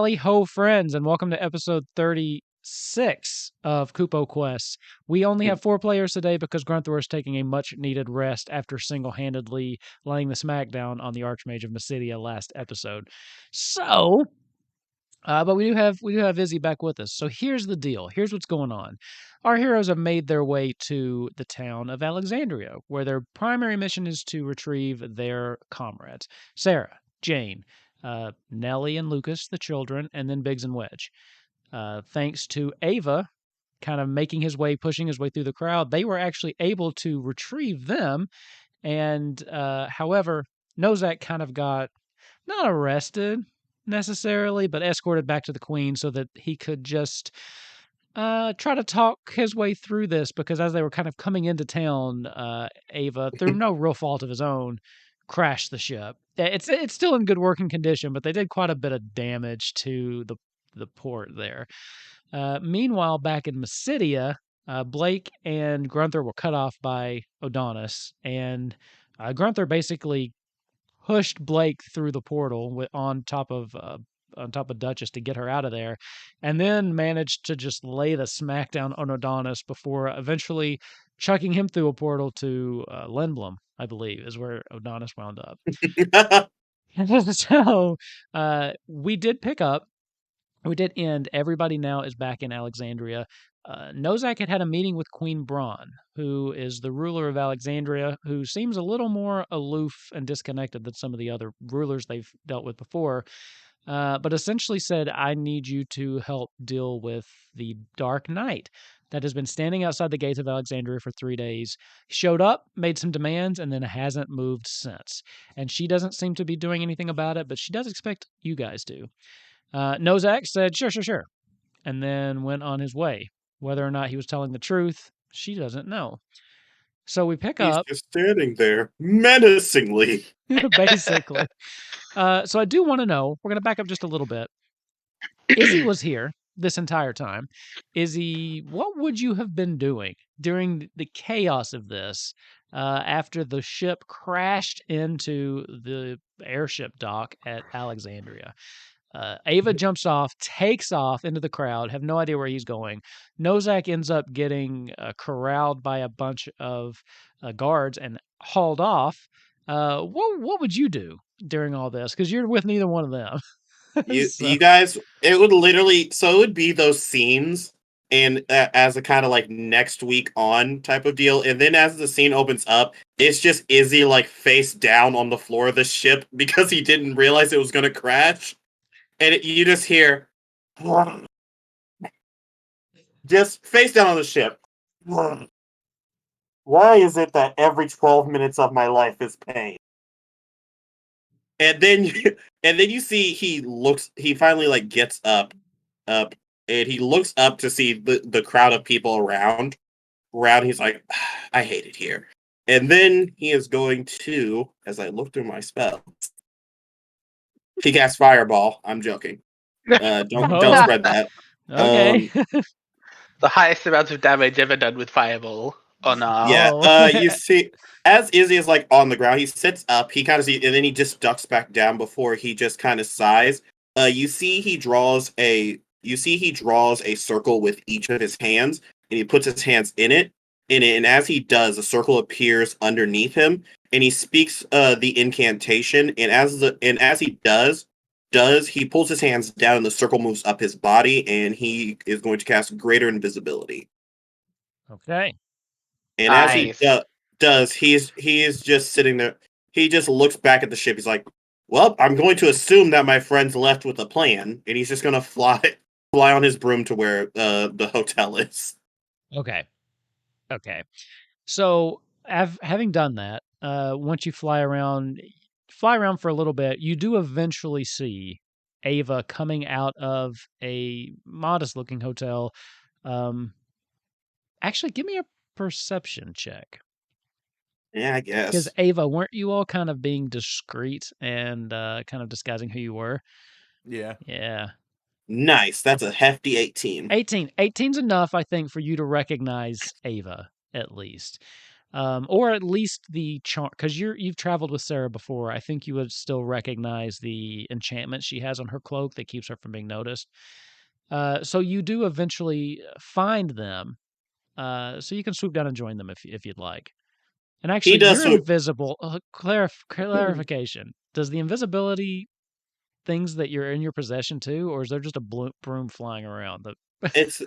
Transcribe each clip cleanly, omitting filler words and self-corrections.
Tally ho, friends, and welcome to episode 36 of Kupo Quest. We only have 4 players today because Grunthor is taking a much-needed rest after single-handedly laying the smackdown on the Archmage of Mysidia last episode. But we do have Izzy back with us. So here's the deal. Here's what's going on. Our heroes have made their way to the town of Alexandria, where their primary mission is to retrieve their comrades: Sarah, Jane, Nellie and Lucas, the children, and then Biggs and Wedge. Thanks to Ava kind of pushing his way through the crowd, they were actually able to retrieve them. And however, Nozak kind of got not arrested necessarily, but escorted back to the Queen so that he could just try to talk his way through this, because as they were kind of coming into town, Ava, through no real fault of his own, crashed the ship. It's still in good working condition, but they did quite a bit of damage to the port there. Meanwhile, back in Mysidia, Blake and Grunthor were cut off by Odonis, and Grunthor basically pushed Blake through the portal on top of Duchess to get her out of there, and then managed to just lay the smackdown on Odonis before eventually chucking him through a portal to Lindblom, I believe, is where Odonis wound up. So we did pick up. We did end. Everybody now is back in Alexandria. Nozak had a meeting with Queen Brahne, who is the ruler of Alexandria, who seems a little more aloof and disconnected than some of the other rulers they've dealt with before, but essentially said, I need you to help deal with the Dark Knight that has been standing outside the gates of Alexandria for 3 days. Showed up, made some demands, and then hasn't moved since. And she doesn't seem to be doing anything about it, but she does expect you guys to. Nozak said, sure, and then went on his way. Whether or not he was telling the truth, she doesn't know. So we pick up. He's just standing there, menacingly. Basically. So I do want to know, we're going to back up just a little bit. Izzy was here this entire time. Izzy, what would you have been doing during the chaos of this after the ship crashed into the airship dock at Alexandria? Ava jumps off, takes off into the crowd, have no idea where he's going. Nozak ends up getting corralled by a bunch of guards and hauled off. What would you do during all this? Because you're with neither one of them. You guys, it would be those scenes, and as a kind of like next week on type of deal, and then as the scene opens up, it's just Izzy like face down on the floor of the ship because he didn't realize it was going to crash. And you just hear, just face down on the ship. Why is it that every 12 minutes of my life is pain? And then you see he finally like gets up, and he looks up to see the crowd of people around. He's like, I hate it here. And then he is going to, as I look through my spells, he casts Fireball. I'm joking. Don't spread that. Okay. The highest amount of damage ever done with Fireball. Oh no. Yeah. You see, as Izzy is like on the ground, he sits up. He kind of sees, and then he just ducks back down before he just kind of sighs. You see, he draws a circle with each of his hands, and he puts his hands in it. And as he does, a circle appears underneath him, and he speaks the incantation. And as he does he pulls his hands down, and the circle moves up his body, and he is going to cast Greater Invisibility. Okay. And nice. As he does, he is just sitting there. He just looks back at the ship. He's like, well, I'm going to assume that my friends left with a plan, and he's just going to fly on his broom to where the hotel is. Okay. So, having done that, once you fly around for a little bit, you do eventually see Ava coming out of a modest-looking hotel. Actually, give me a perception check. Yeah, I guess. Because Ava, weren't you all kind of being discreet and kind of disguising who you were? Yeah. Yeah. Nice. That's a hefty 18. 18's enough, I think, for you to recognize Ava, at least. or at least the charm, because you've traveled with Sarah before. I think you would still recognize the enchantment she has on her cloak that keeps her from being noticed. So you do eventually find them. So you can swoop down and join them if you'd like. And He actually, does you're swoop. invisible. Clarification: does the invisibility things that you're in your possession too, or is there just a broom flying around? It's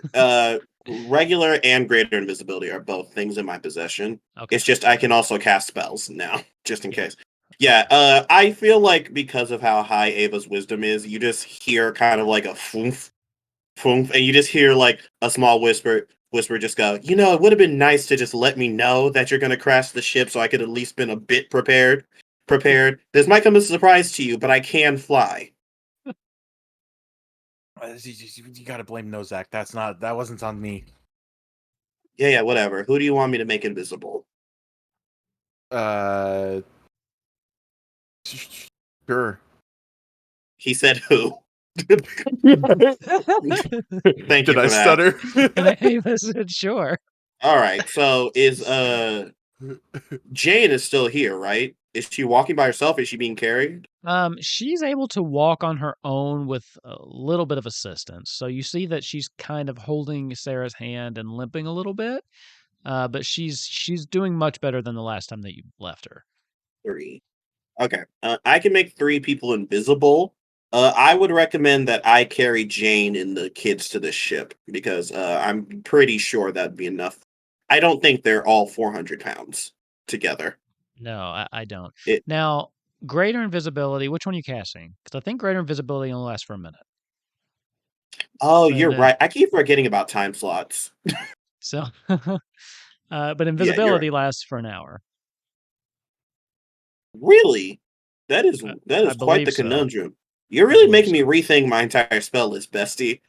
regular and greater invisibility are both things in my possession. Okay. It's just I can also cast spells now, just in Yeah. case. Yeah, I feel like because of how high Ava's wisdom is, you just hear kind of like a foof, foof, and you just hear like a small whisper just go, it would have been nice to just let me know that you're gonna crash the ship so I could at least been a bit prepared. This might come as a surprise to you, but I can fly. You gotta blame Nozak. That wasn't on me. Yeah, whatever. Who do you want me to make invisible? Sure. He said who? Thank you Did I for that. stutter? And Ava said, "Sure." All right, so is Jane is still here, right? Is she walking by herself? Is she being carried? She's able to walk on her own with a little bit of assistance. So you see that she's kind of holding Sarah's hand and limping a little bit. But she's doing much better than the last time that you left her. 3. Okay. I can make 3 people invisible. I would recommend that I carry Jane and the kids to this ship because I'm pretty sure that'd be enough. I don't think they're all 400 pounds together. No, I don't. It, Now, greater invisibility, which one are you casting? Because I think greater invisibility only lasts for a minute. oh, And you're then, right. I keep forgetting about time slots. so, but Yeah, you're right. invisibility lasts for an hour. Really? That is I quite the believe so. conundrum. You're I really believe making me so. rethink my entire spell list, bestie.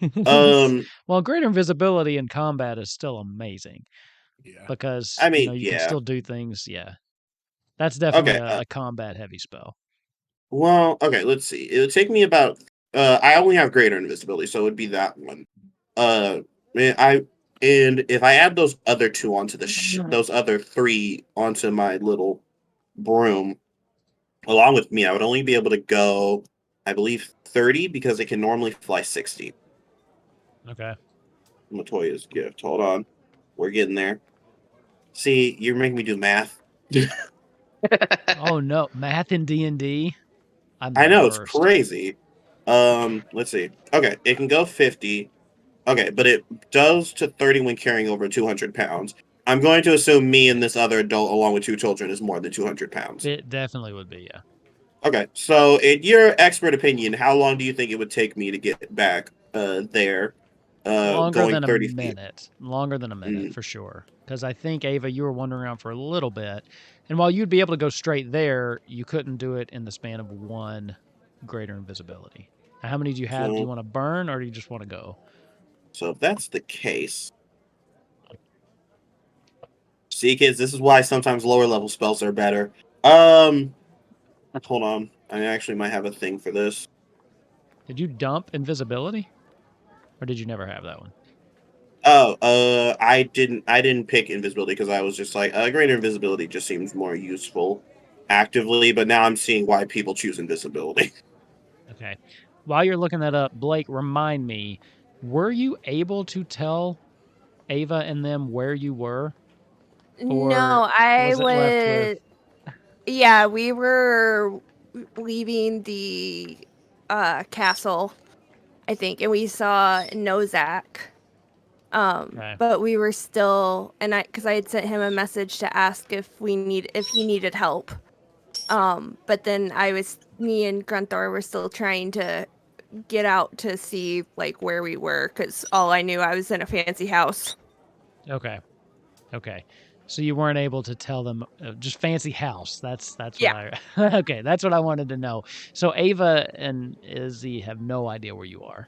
Well, greater invisibility in combat is still amazing Yeah. because I mean, you can yeah. still do things. Yeah, that's definitely Okay. a combat heavy spell. Well, okay, let's see. It would take me about I only have greater invisibility, so it would be that one. I and if I add those other 2 onto those other 3 onto my little broom along with me, I would only be able to go I believe 30 because it can normally fly 60. Okay. Latoya's gift. Hold on. We're getting there. See, you're making me do math. Oh no, math in D&D. I'm the I know, it's worst. crazy. Let's see. Okay, it can go 50. Okay, but it does to 30 when carrying over 200 pounds. I'm going to assume me and this other adult, along with 2 children, is more than 200 pounds. It definitely would be, yeah. Okay, so in your expert opinion, how long do you think it would take me to get back there, Longer going than a 30 feet? minute. Longer than a minute, Mm, for sure. Because I think, Ava, you were wandering around for a little bit. And while you'd be able to go straight there, you couldn't do it in the span of 1 greater invisibility. Now, how many do you have? Do you so, want to burn or do you just want to go? so if that's the case, see, kids, this is why sometimes lower level spells are better. Hold on. I actually might have a thing for this. Did you dump invisibility? Or did you never have that one? Oh, I didn't pick invisibility because I was just like, greater invisibility just seems more useful actively, but now I'm seeing why people choose invisibility. Okay. While you're looking that up, Blake, remind me, were you able to tell Ava and them where you were? Or No, I was it left with... was. Yeah, we were leaving the castle, I think, and we saw Nozak. Okay. But we were still, because I had sent him a message to ask if he needed help. But then me and Grunthor were still trying to get out to see like where we were, because all I knew, I was in a fancy house. Okay. Okay. So you weren't able to tell them just fancy house. That's what Yeah. okay, that's what I wanted to know. So Ava and Izzy have no idea where you are.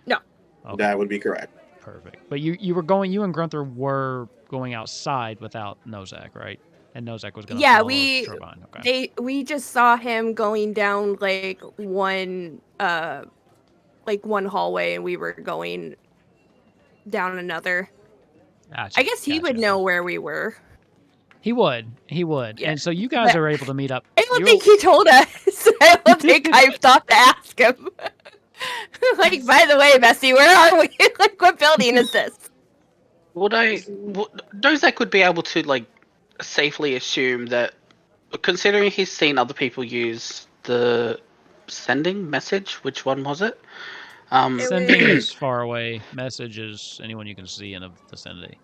No. Okay. That would be correct. Perfect. But you and Grunthor were going outside without Nozak, right? And Nozak was going to Yeah, follow we Turbine. Okay. we just saw him going down like one hallway, and we were going down another. Gotcha. I guess he would know where we were. He would. Yeah. And so you guys But are able to meet up. I don't You're- think he told us. I don't think I've thought to ask him. Like, by the way, Bessie, where are we? Like, what building is this? Nozak would be able to like safely assume that, considering he's seen other people use the sending message. Which one was it? Sending is far away. Message is anyone you can see in a vicinity.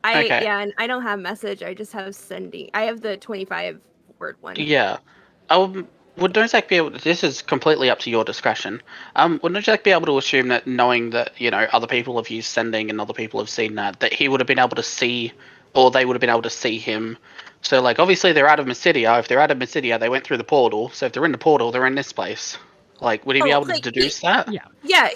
Okay. Yeah, and I don't have message. I just have sending. I have the 25 word one. Yeah. Would Nozak be able? This is completely up to your discretion. Would Nozak be able to assume that, knowing that other people have used sending and other people have seen that he would have been able to see, or they would have been able to see him? So, like, obviously they're out of Mysidia. If they're out of Mysidia, they went through the portal. So if they're in the portal, they're in this place. Like, would he be able to deduce that? Yeah. Yeah,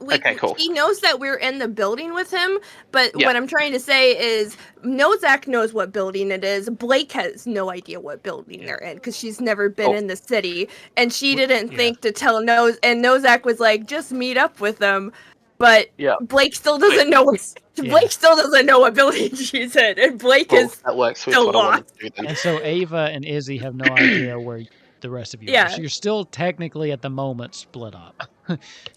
Okay, cool. He knows that we're in the building with him, but Yeah. what I'm trying to say is Nozak knows what building it is. Blake has no idea what building they're in because she's never been in the city, and she didn't think to tell and Nozak was like, just meet up with them. But Blake still doesn't know Blake still doesn't know what building she's in, and Blake is that works with still what I wanted lost. to do then. And so Ava and Izzy have no idea where the rest of you are. So you're still technically at the moment split up.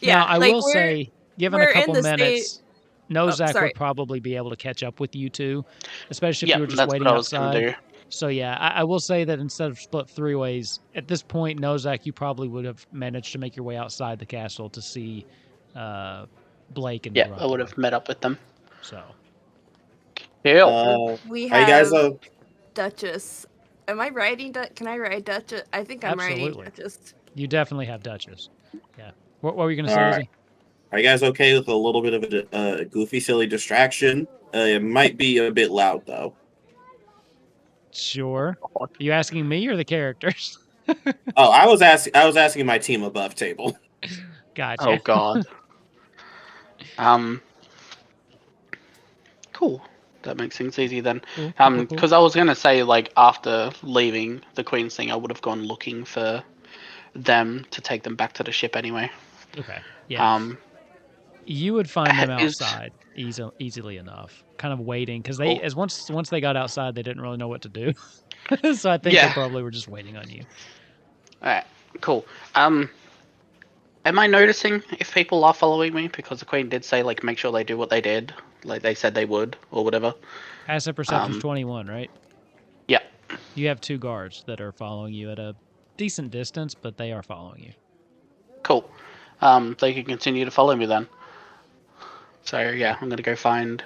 Now, I will say, given a couple minutes, Nozak would probably be able to catch up with you two, especially if you were just waiting outside. So yeah, I will say that instead of split three ways, at this point, Nozak, you probably would have managed to make your way outside the castle to see Blake and I would have met up with them. So we are you guys have Duchess. Am I riding Can I ride Duchess? I think I'm riding Duchess. You definitely have Duchess. Yeah. What were you going to say, Izzy? Are you guys okay with a little bit of a goofy, silly distraction? It might be a bit loud, though. Sure. Are you asking me or the characters? Oh, I was asking my team above table. Gotcha. Oh God. Cool. That makes things easy then. Because I was gonna say, like, after leaving the Queen's thing, I would have gone looking for them to take them back to the ship anyway. Okay. Yeah. You would find them outside easily enough, kind of waiting, because once they got outside, they didn't really know what to do. So I think they probably were just waiting on you. All right. Cool. Am I noticing if people are following me? Because the Queen did say, like, make sure they do what they did, like they said they would, or whatever. Asset perception's 21, right? Yeah. You have 2 guards that are following you at a decent distance, but they are following you. Cool. They can continue to follow me then. So yeah, I'm gonna go find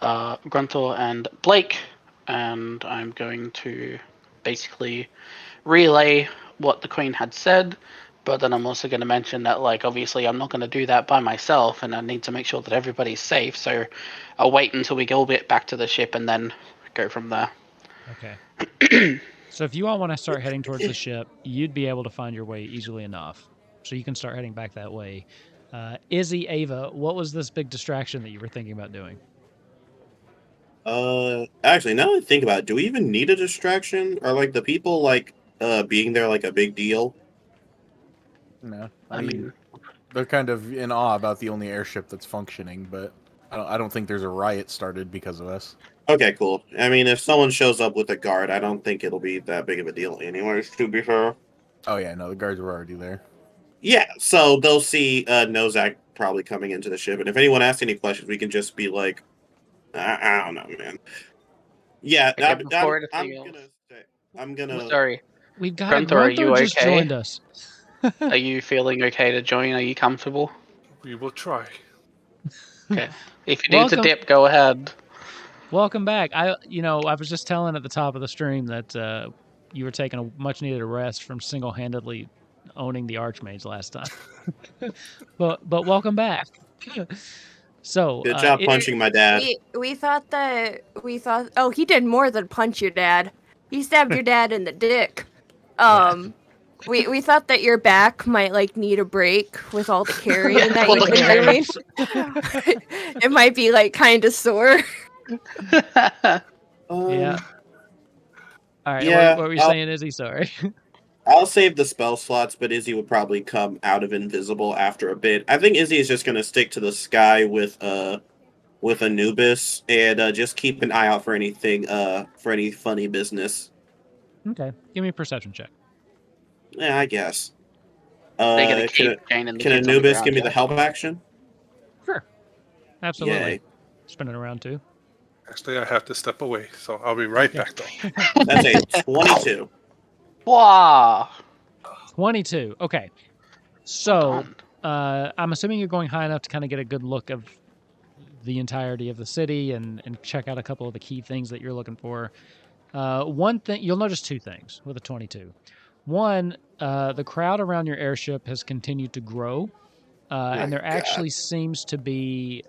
Gruntor and Blake, and I'm going to basically relay what the Queen had said. But then I'm also going to mention that, like, obviously I'm not going to do that by myself, and I need to make sure that everybody's safe. So I'll wait until we go a bit back to the ship and then go from there. Okay. So if you all want to start heading towards the ship, you'd be able to find your way easily enough. So you can start heading back that way. Izzy, Ava, what was this big distraction that you were thinking about doing? Actually, now that I think about it, do we even need a distraction? Are, like, the people, like, being there, like, a big deal? No, I mean, they're kind of in awe about the only airship that's functioning, but I don't think there's a riot started because of us. Okay, cool. I mean, if someone shows up with a guard, I don't think it'll be that big of a deal anyways, to be fair. Oh yeah, no, the guards were already there. Yeah, so they'll see Nozak probably coming into the ship, and if anyone asks any questions, we can just be like, I don't know, man. Yeah, Okay, I'm gonna... Sorry. We've got Gruntor, are you just okay? joined us. Are you feeling okay to join? Are you comfortable? We will try. Okay. If you need to dip, go ahead. Welcome back. I was just telling at the top of the stream that you were taking a much needed rest from single-handedly owning the Archmage last time. but welcome back. So good job punching my dad. We thought oh, he did more than punch your dad. He stabbed your dad in the dick. We thought that your back might, like, need a break with all the carrying that you've been doing. It might be, like, kind of sore. Yeah. All right. Yeah, what were you saying, Izzy? Sorry. I'll save the spell slots, but Izzy would probably come out of invisible after a bit. I think Izzy is just going to stick to the sky with with Anubis, and just keep an eye out for anything, for any funny business. Okay, give me a perception check. Yeah, I guess. They get a Can key chain and the can kid's on the Anubis ground. give me Yeah. the help action? Sure, absolutely. Yay. Spinning around too. Actually, I have to step away, so I'll be right Yeah. back though. That's a 22. Wow. 22. Okay. Well So, done. I'm assuming you're going high enough to kind of get a good look of the entirety of the city and check out a couple of the key things that you're looking for. One thing, you'll notice two things with a 22. One, the crowd around your airship has continued to grow, and there actually seems to be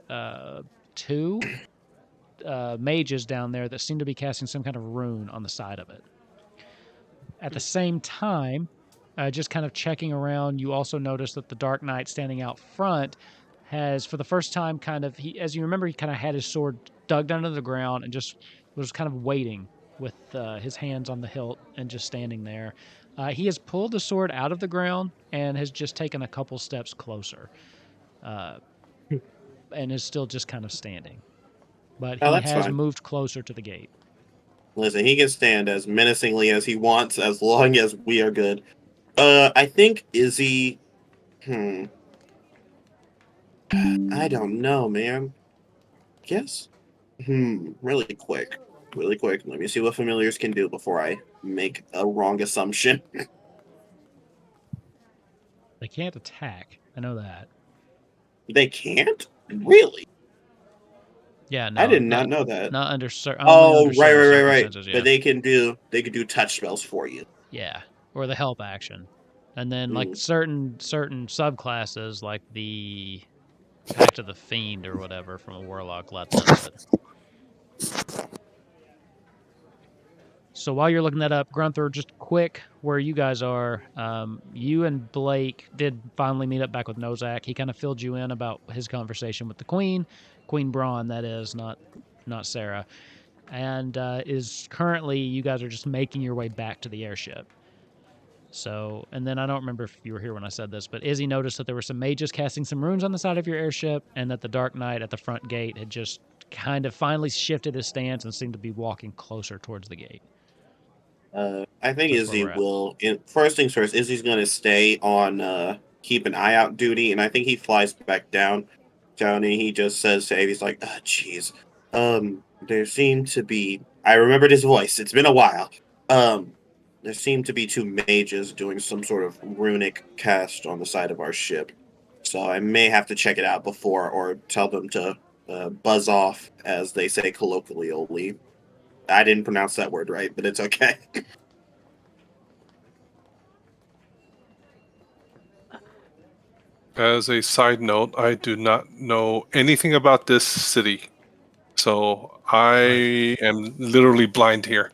two mages down there that seem to be casting some kind of rune on the side of it. At the same time, just kind of checking around, you also notice that the Dark Knight standing out front has, for the first time, as you remember, he kind of had his sword dug under the ground and just was kind of waiting with his hands on the hilt and just standing there. He has pulled the sword out of the ground and has just taken a couple steps closer, and is still just kind of standing. But Oh, he that's has fine. moved closer to the gate. Listen, he can stand as menacingly as he wants as long as we are good. I think Izzy. I don't know, man. Guess. Really quick. Really quick. Let me see what familiars can do before I make a wrong assumption. They can't attack. I know that. They can't? Really? Yeah, no, I did not know that. not under only Oh, under certain right. circumstances. Yeah, But they can do touch spells for you. yeah, or the help action, and then like Mm. certain subclasses, like the Pact of the Fiend or whatever from a warlock, let them. But... So while you're looking that up, Grunther, just quick, where you guys are, you and Blake did finally meet up back with Nozak. He kind of filled you in about his conversation with the Queen Brahne, that is, not Sarah. And is currently, you guys are just making your way back to the airship. So, and then I don't remember if you were here when I said this, but Izzy noticed that there were some mages casting some runes on the side of your airship, and that the Dark Knight at the front gate had just kind of finally shifted his stance and seemed to be walking closer towards the gate. I think That's where Izzy we're at. will. First things first, Izzy's going to stay on keep an eye out duty, and I think he flies back down. And he just says to Abe, he's like, "Oh, jeez. There seem to be. I remembered his voice. It's been a while. There seem to be two mages doing some sort of runic cast on the side of our ship. So I may have to check it out before, or tell them to buzz off, as they say colloquially. I didn't pronounce that word right, but it's okay." As a side note, I do not know anything about this city, so I am literally blind here.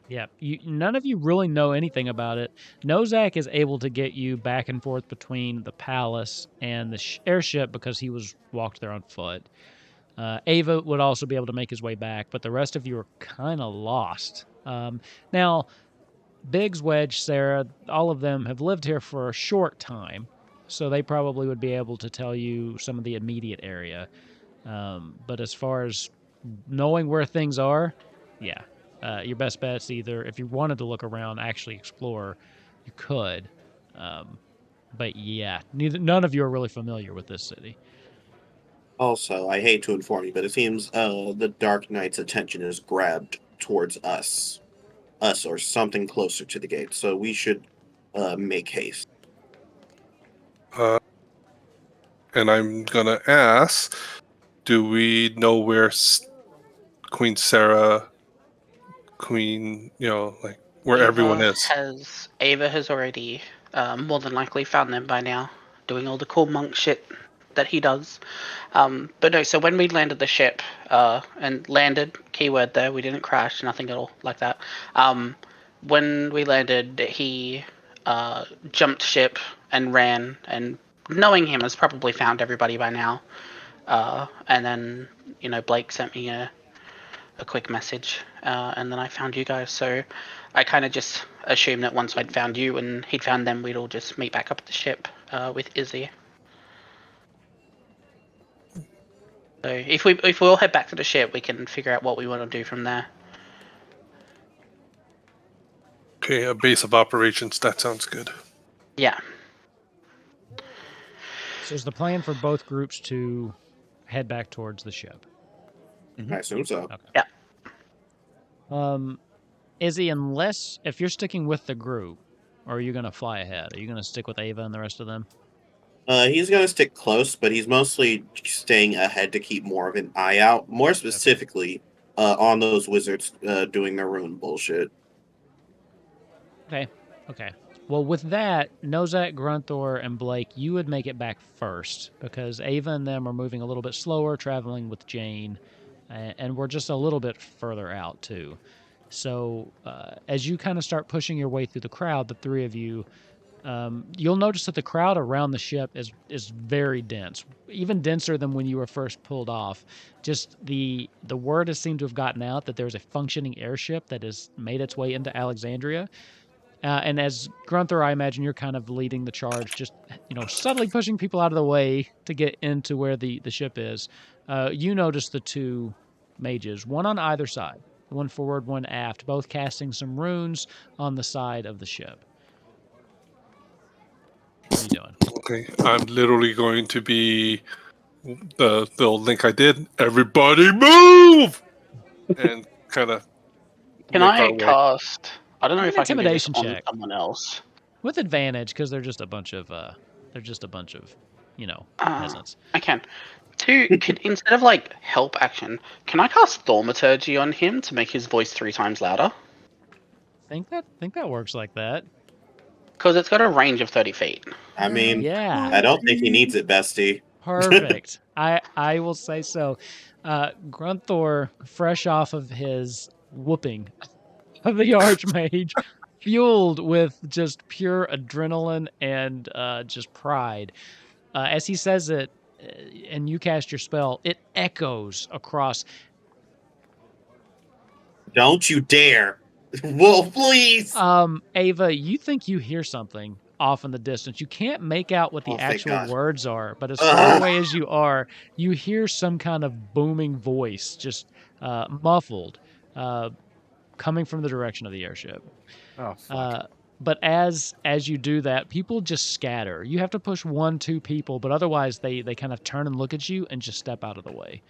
Yeah, none of you really know anything about it. Nozak is able to get you back and forth between the palace and the airship because he walked there on foot. Ava would also be able to make his way back, but the rest of you are kind of lost. Now, Biggs, Wedge, Sarah, all of them have lived here for a short time, so they probably would be able to tell you some of the immediate area. But as far as knowing where things are, yeah, your best bet's either, if you wanted to look around, actually explore, you could. But yeah, none of you are really familiar with this city. Also, I hate to inform you, but it seems the Dark Knight's attention is grabbed towards us or something closer to the gate. So we should make haste. And I'm gonna ask, do we know where Queen Sarah, Queen, like where everyone is? Ava has already more than likely found them by now, doing all the cool monk shit that he does. But no, so when we landed the ship, and landed, keyword there, we didn't crash, nothing at all like that. When we landed, he jumped ship and ran, and knowing him has probably found everybody by now. And then, Blake sent me a quick message, and then I found you guys. So I kind of just assumed that once I'd found you and he'd found them, we'd all just meet back up at the ship with Izzy. So if we all head back to the ship, we can figure out what we want to do from there. Okay, a base of operations. That sounds good. Yeah. So is the plan for both groups to head back towards the ship? I assume so. Okay. Izzy, unless if you're sticking with the group, or are you gonna fly ahead? Are you gonna stick with Ava and the rest of them? He's gonna stick close, but he's mostly staying ahead to keep more of an eye out. More specifically, on those wizards doing their ruin bullshit. Okay. Okay. Well, with that, Nozak, Grunthor, and Blake, you would make it back first because Ava and them are moving a little bit slower, traveling with Jane, and we're just a little bit further out too. So as you kind of start pushing your way through the crowd, the three of you, you'll notice that the crowd around the ship is very dense, even denser than when you were first pulled off. Just the word has seemed to have gotten out that there's a functioning airship that has made its way into Alexandria. And as Grunthor, I imagine you're kind of leading the charge, just subtly pushing people out of the way to get into where the ship is. You notice the two mages, one on either side, one forward, one aft, both casting some runes on the side of the ship. What are you doing? Okay, I'm literally going to be the old link I did. Everybody move! And kind of Can make I our way. cast? I don't know An if I can do this intimidation on check. someone else. With advantage, because they're just a bunch of peasants. I can. Instead of like help action, can I cast thaumaturgy on him to make his voice 3 times louder? Think that works like that. Because it's got a range of 30 feet. I mean, Yeah. I don't think he needs it, bestie. Perfect. I will say so. Grunthor, fresh off of his whooping of the Archmage, fueled with just pure adrenaline and just pride. As he says it, and you cast your spell, it echoes across. Don't you dare. Wolf, please! Ava, you think you hear something off in the distance. You can't make out what the Oh, thank actual God. words are, but as far away as you are, you hear some kind of booming voice, just muffled, coming from the direction of the airship. Oh, fuck. But as you do that, people just scatter. You have to push 1-2 people, but otherwise they kind of turn and look at you and just step out of the way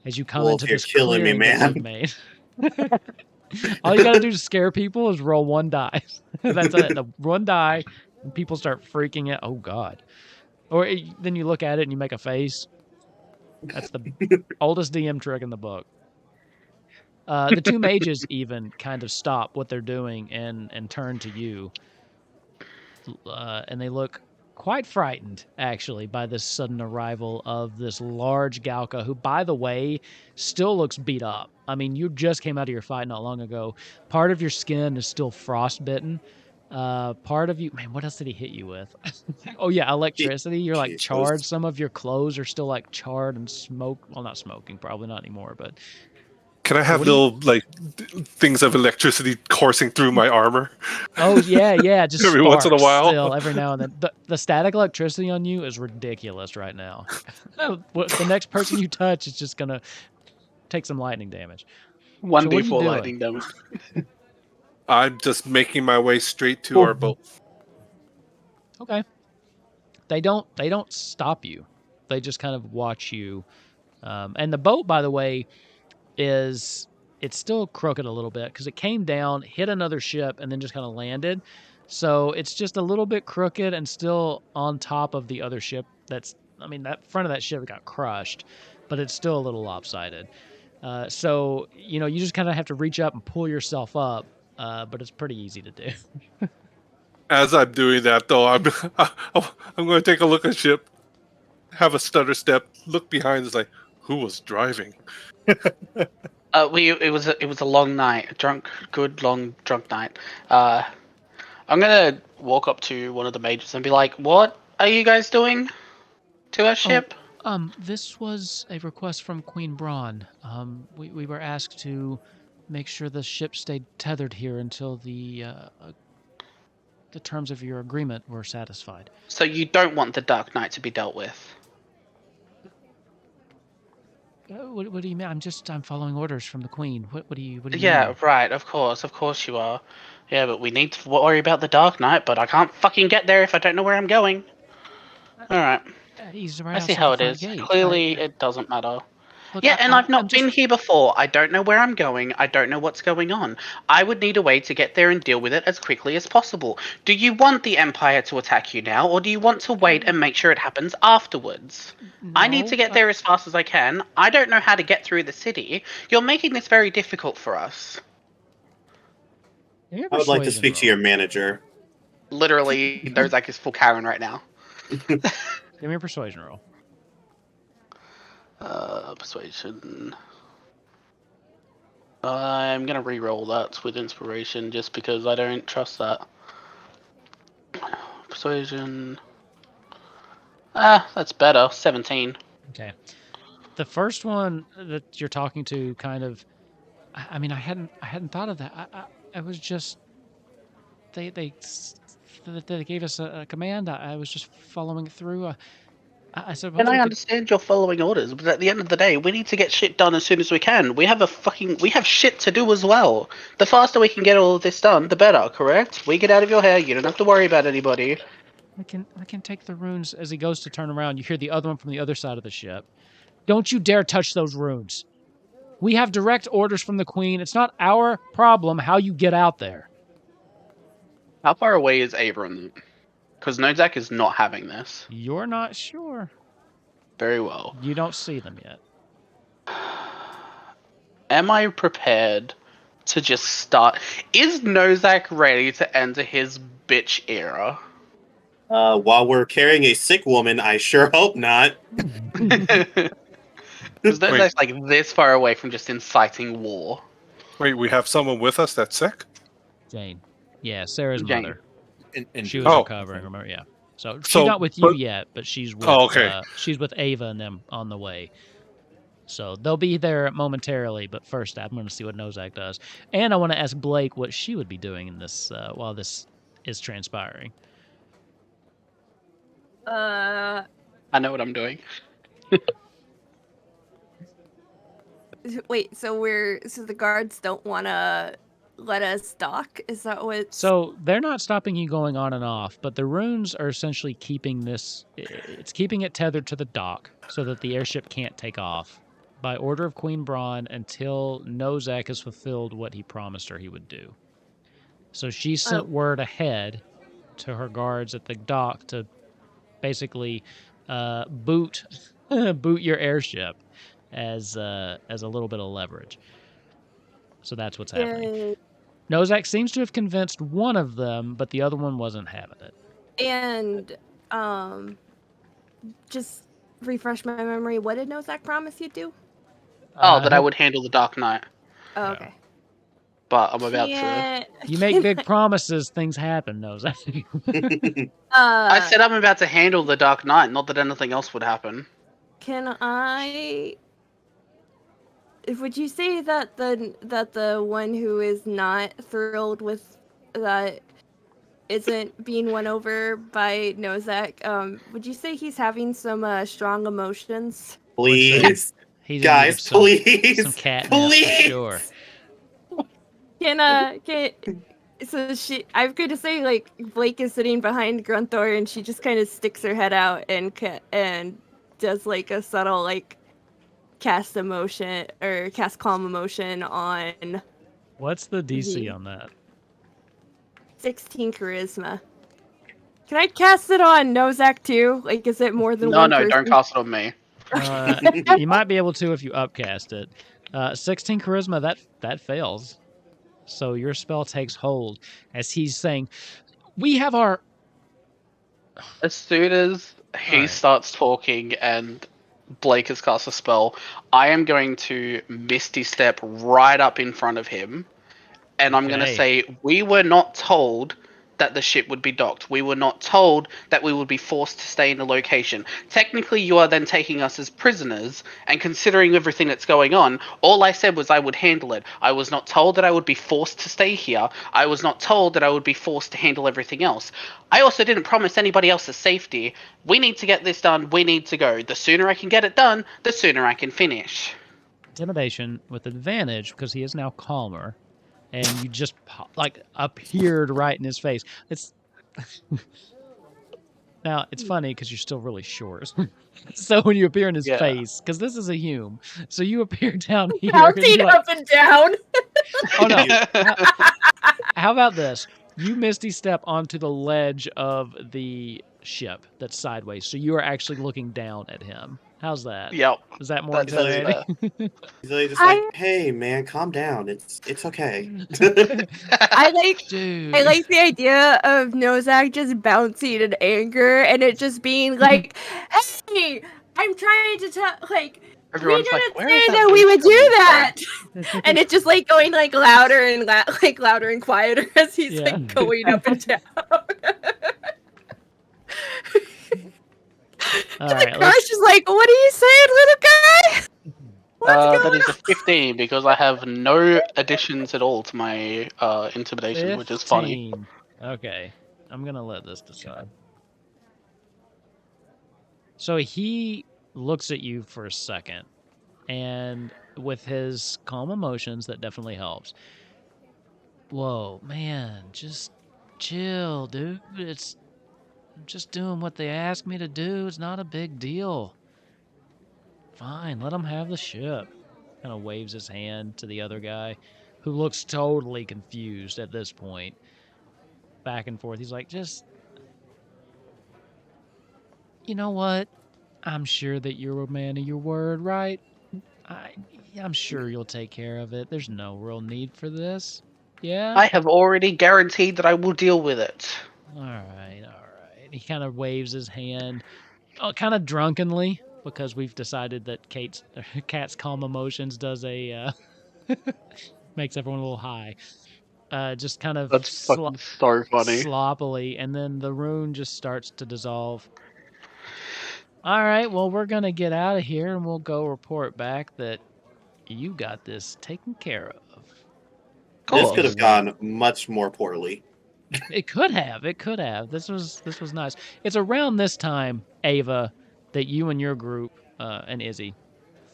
as you come Wolf, into you're this killing me, clearing that man. you've made. All you gotta do to scare people is roll 1 die. That's it. The 1 die, and people start freaking out. Oh God! Or then you look at it and you make a face. That's the oldest DM trick in the book. The 2 mages even kind of stop what they're doing and turn to you, and they look quite frightened, actually, by this sudden arrival of this large Galka, who, by the way, still looks beat up. I mean, you just came out of your fight not long ago. Part of your skin is still frostbitten. Part of you, man, what else did he hit you with? Oh, yeah, electricity. You're like charred. Some of your clothes are still like charred and smoke. Well, not smoking, probably not anymore, but. Can I have little things of electricity coursing through my armor? Oh yeah, just every once in a while. Still, every now and then. The static electricity on you is ridiculous right now. The next person you touch is just gonna take some lightning damage. 1d4 lightning damage. I'm just making my way straight to our boat. Okay. They don't stop you. They just kind of watch you. And the boat, by the way, it's still crooked a little bit because it came down, hit another ship, and then just kind of landed. So it's just a little bit crooked and still on top of the other ship. That front of that ship got crushed, but it's still a little lopsided. So you just kind of have to reach up and pull yourself up, but it's pretty easy to do. As I'm doing that, though, I'm going to take a look at the ship, have a stutter step, look behind, and say, "Who was driving?" It was a long night, good long drunk night. I'm gonna walk up to one of the mages and be like, "What are you guys doing to our ship?" This was a request from Queen Brahne. We were asked to make sure the ship stayed tethered here until the terms of your agreement were satisfied. So you don't want the Dark Knight to be dealt with? What do you mean? I'm following orders from the Queen. What do you Yeah, mean? right. Of course you are. Yeah, but we need to worry about the Dark Knight. But I can't fucking get there if I don't know where I'm going. All right. He's right I see outside how the it front is. gate. Clearly, it doesn't matter. Look, Yeah, and I've I'm not just been here before. I don't know where I'm going. I don't know what's going on. I would need a way to get there and deal with it as quickly as possible. Do you want the Empire to attack you now, or do you want to wait and make sure it happens afterwards? I need to no. get there as fast as I can. I don't know how to get through the city. You're making this very difficult for us. Give me a I would like to persuasion speak to roll. your manager. Literally, Nozak is full Karen right now. Give me a persuasion roll. Persuasion. I'm gonna re-roll that with inspiration just because I don't trust that. Persuasion. That's better. 17. Okay. The first one that you're talking to kind of I mean I hadn't thought of that. I was just they gave us a command. I was just following it through. I suppose And we I could. understand you're following orders, but at the end of the day, we need to get shit done as soon as we can. We have shit to do as well. The faster we can get all of this done, the better, correct? We get out of your hair, you don't have to worry about anybody. I can take the runes. As he goes to turn around, you hear the other one from the other side of the ship. Don't you dare touch those runes. We have direct orders from the Queen. It's not our problem how you get out there. How far away is Abram? Because Nozak is not having this. You're not sure. Very well. You don't see them yet. Am I prepared to just start? Is Nozak ready to enter his bitch era? While we're carrying a sick woman, I sure hope not. Because Nozak's like this far away from just inciting war. Wait, we have someone with us that's sick? Jane. Yeah, Sarah's Jane. mother. And She was Oh. recovering, remember? Yeah. So she's So, not with you but- yet, but she's with Oh, okay. she's with Ava and them on the way. So they'll be there momentarily, but first I'm going to see what Nozak does. And I want to ask Blake what she would be doing in this while this is transpiring. I know what I'm doing. Wait, so the guards don't want to let us dock? Is that what? So they're not stopping you going on and off, but the runes are essentially keeping this. It's keeping it tethered to the dock so that the airship can't take off by order of Queen Brahne until Nozak has fulfilled what he promised her he would do. So she sent word ahead to her guards at the dock to basically boot your airship as a little bit of leverage. So that's what's happening. Nozak seems to have convinced one of them, but the other one wasn't having it. And just refresh my memory. What did Nozak promise you'd do? That I would handle the Dark Knight. Oh, Yeah. okay. But I'm about to. You make big promises, things happen, Nozak. I said I'm about to handle the Dark Knight, not that anything else would happen. Can I? Would you say that the one who is not thrilled with that isn't being won over by Nozak? Would you say he's having some strong emotions? Please. He's Guys, please. some catnip please. for sure. So I'm going to say, like, Blake is sitting behind Grunthor and she just kind of sticks her head out and does like a subtle like cast emotion or cast calm emotion on. What's the DC on that? 16 charisma. Can I cast it on Nozak too? Like, is it more than No, one no, person? don't cast it on me. You might be able to if you upcast it. 16 charisma, that fails. So your spell takes hold as he's saying, we have our... As soon as he Alright. starts talking and Blake has cast a spell, I am going to Misty Step right up in front of him. And I'm going to Okay. say, we were not told that the ship would be docked. We were not told that we would be forced to stay in a location. Technically, you are then taking us as prisoners, and considering everything that's going on, all I said was I would handle it. I was not told that I would be forced to stay here. I was not told that I would be forced to handle everything else. I also didn't promise anybody else's safety. We need to get this done. We need to go. The sooner I can get it done, the sooner I can finish. Intimidation with advantage because he is now calmer, and you just appeared right in his face. It's now it's funny because you're still really short. So when you appear in his Yeah. face, because this is a hume, so you appear down here. and Bouncing you're like, up and down. oh no! How about this? You misty step onto the ledge of the ship that's sideways, so you are actually looking down at him. How's that? Yep. Is that more That's really intimidating? He's really just like, hey man, calm down. It's okay. I like Dude. I like the idea of Nozak just bouncing in anger and it just being like, "Hey, I'm trying to tell like Everyone's we like, didn't "Where say is that that we voice would do coming that." And it's just like going like louder and louder and quieter as he's Yeah. like going up and down. All And right, the let's- Crush is like, "What are you saying, little guy?" What's That going is a on? 15 because I have no additions at all to my intimidation, which is funny. 15. Okay, I'm gonna let this decide. So he looks at you for a second, and with his calm emotions, that definitely helps. Whoa, man, just chill, dude. I'm just doing what they asked me to do. It's not a big deal. Fine, let him have the ship. Kind of waves his hand to the other guy, who looks totally confused at this point. Back and forth. He's like, just, you know what? I'm sure that you're a man of your word, right? I'm sure you'll take care of it. There's no real need for this. Yeah? I have already guaranteed that I will deal with it. All right, all right. He kind of waves his hand, kind of drunkenly, because we've decided that Cat's calm emotions does a makes everyone a little high. Just kind of That's fucking so funny. sloppily, and then the rune just starts to dissolve. All right, well, we're gonna get out of here, and we'll go report back that you got this taken care of. This Cool. could have gone much more poorly. It could have. It could have. This was nice. It's around this time, Ava, that you and your group and Izzy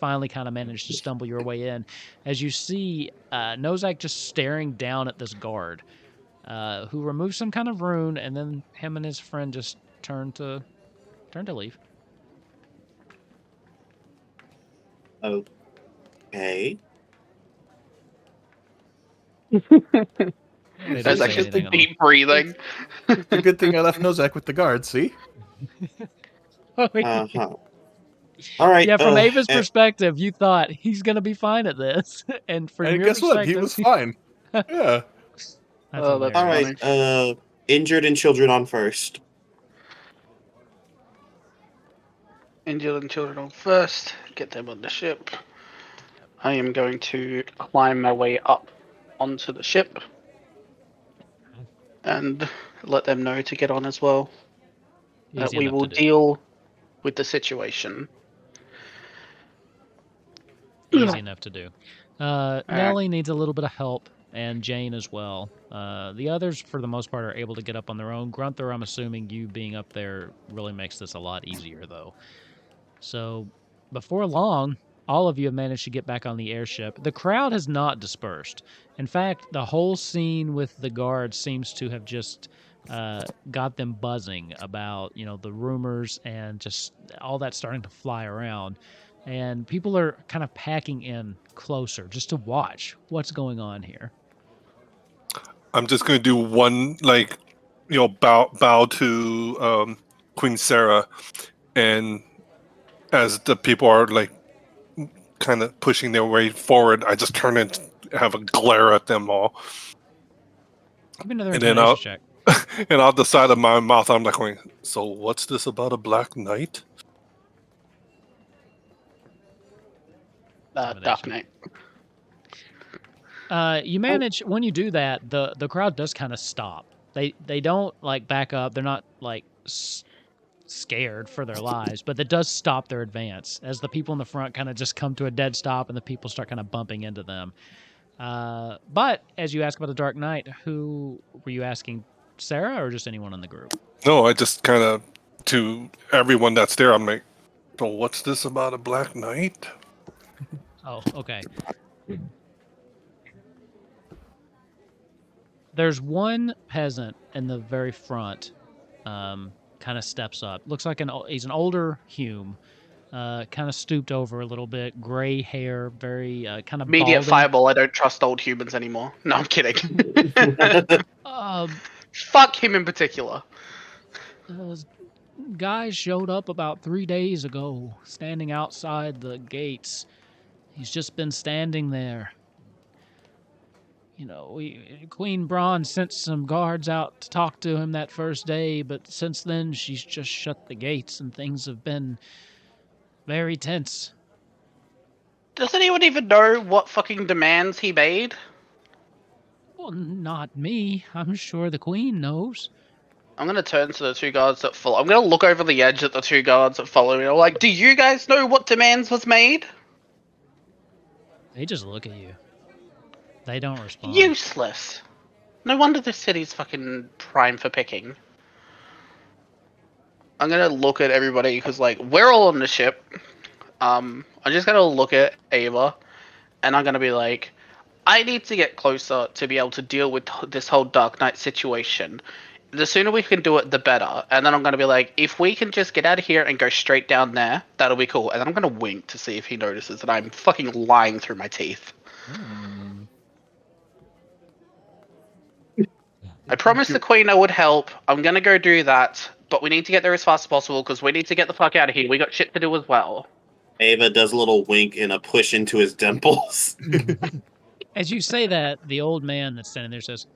finally kind of managed to stumble your way in, as you see Nozak just staring down at this guard, who removed some kind of rune, and then him and his friend just turned to leave. Okay. They That's didn't say actually anything on deep breathing. It's a good thing I left Nozak with the guard, see? Uh-huh. All right. Yeah, from Ava's perspective, you thought he's gonna be fine at this, and from And your guess what? perspective, He was fine. Yeah. That's Oh, that's all hilarious. right. Injured and children on first. Injured and children on first. Get them on the ship. I am going to climb my way up onto the ship and let them know to get on as well. That Easy we enough will to do. deal with the situation. Easy enough to do. Nellie needs a little bit of help, and Jane as well. The others, for the most part, are able to get up on their own. Grunther, I'm assuming you being up there really makes this a lot easier, though. So, before long, all of you have managed to get back on the airship. The crowd has not dispersed. In fact, the whole scene with the guards seems to have just got them buzzing about, the rumors and just all that starting to fly around. And people are kind of packing in closer just to watch what's going on here. I'm just going to do one, bow to Queen Sarah, and as the people are kind of pushing their way forward, I just turn and have a glare at them all. Give me another And then intimidation check. And out the side of my mouth, I'm like going, so what's this about a black knight? Dark Knight. You manage when you do that. The crowd does kind of stop. They don't back up. They're not scared for their lives, but that does stop their advance as the people in the front kind of just come to a dead stop and the people start kind of bumping into them. But as you ask about the Dark Knight, who were you asking, Sarah, or just anyone in the group? No, I just kind of, to everyone that's there, I'm like, so what's this about a black knight? Oh, okay. There's one peasant in the very front, kind of steps up. Looks like he's an older Hume, kind of stooped over a little bit, gray hair, very kind of Immediate balding. fireball. I don't trust old humans anymore. No, I'm kidding. Uh, Fuck him in particular. Guy showed up about 3 days ago, standing outside the gates. He's just been standing there. You know, Queen Brahne sent some guards out to talk to him that first day, but since then she's just shut the gates and things have been very tense. Does anyone even know what fucking demands he made? Well, not me. I'm sure the Queen knows. I'm gonna turn to the two guards that follow. I'm gonna look over the edge at the two guards that follow me. I'm like, do you guys know what demands was made? They just look at you. They don't respond. Useless. No wonder this city's fucking prime for picking. I'm gonna look at everybody because, like, we're all on the ship. I'm just gonna look at Ava, and I'm gonna be like, I need to get closer to be able to deal with this whole Dark Knight situation. The sooner we can do it, the better. And then I'm going to be like, if we can just get out of here and go straight down there, that'll be cool. And then I'm going to wink to see if he notices that I'm fucking lying through my teeth. I promised the Queen I would help. I'm going to go do that. But we need to get there as fast as possible because we need to get the fuck out of here. We got shit to do as well. Ava does a little wink and a push into his dimples. As you say that, the old man that's standing there says,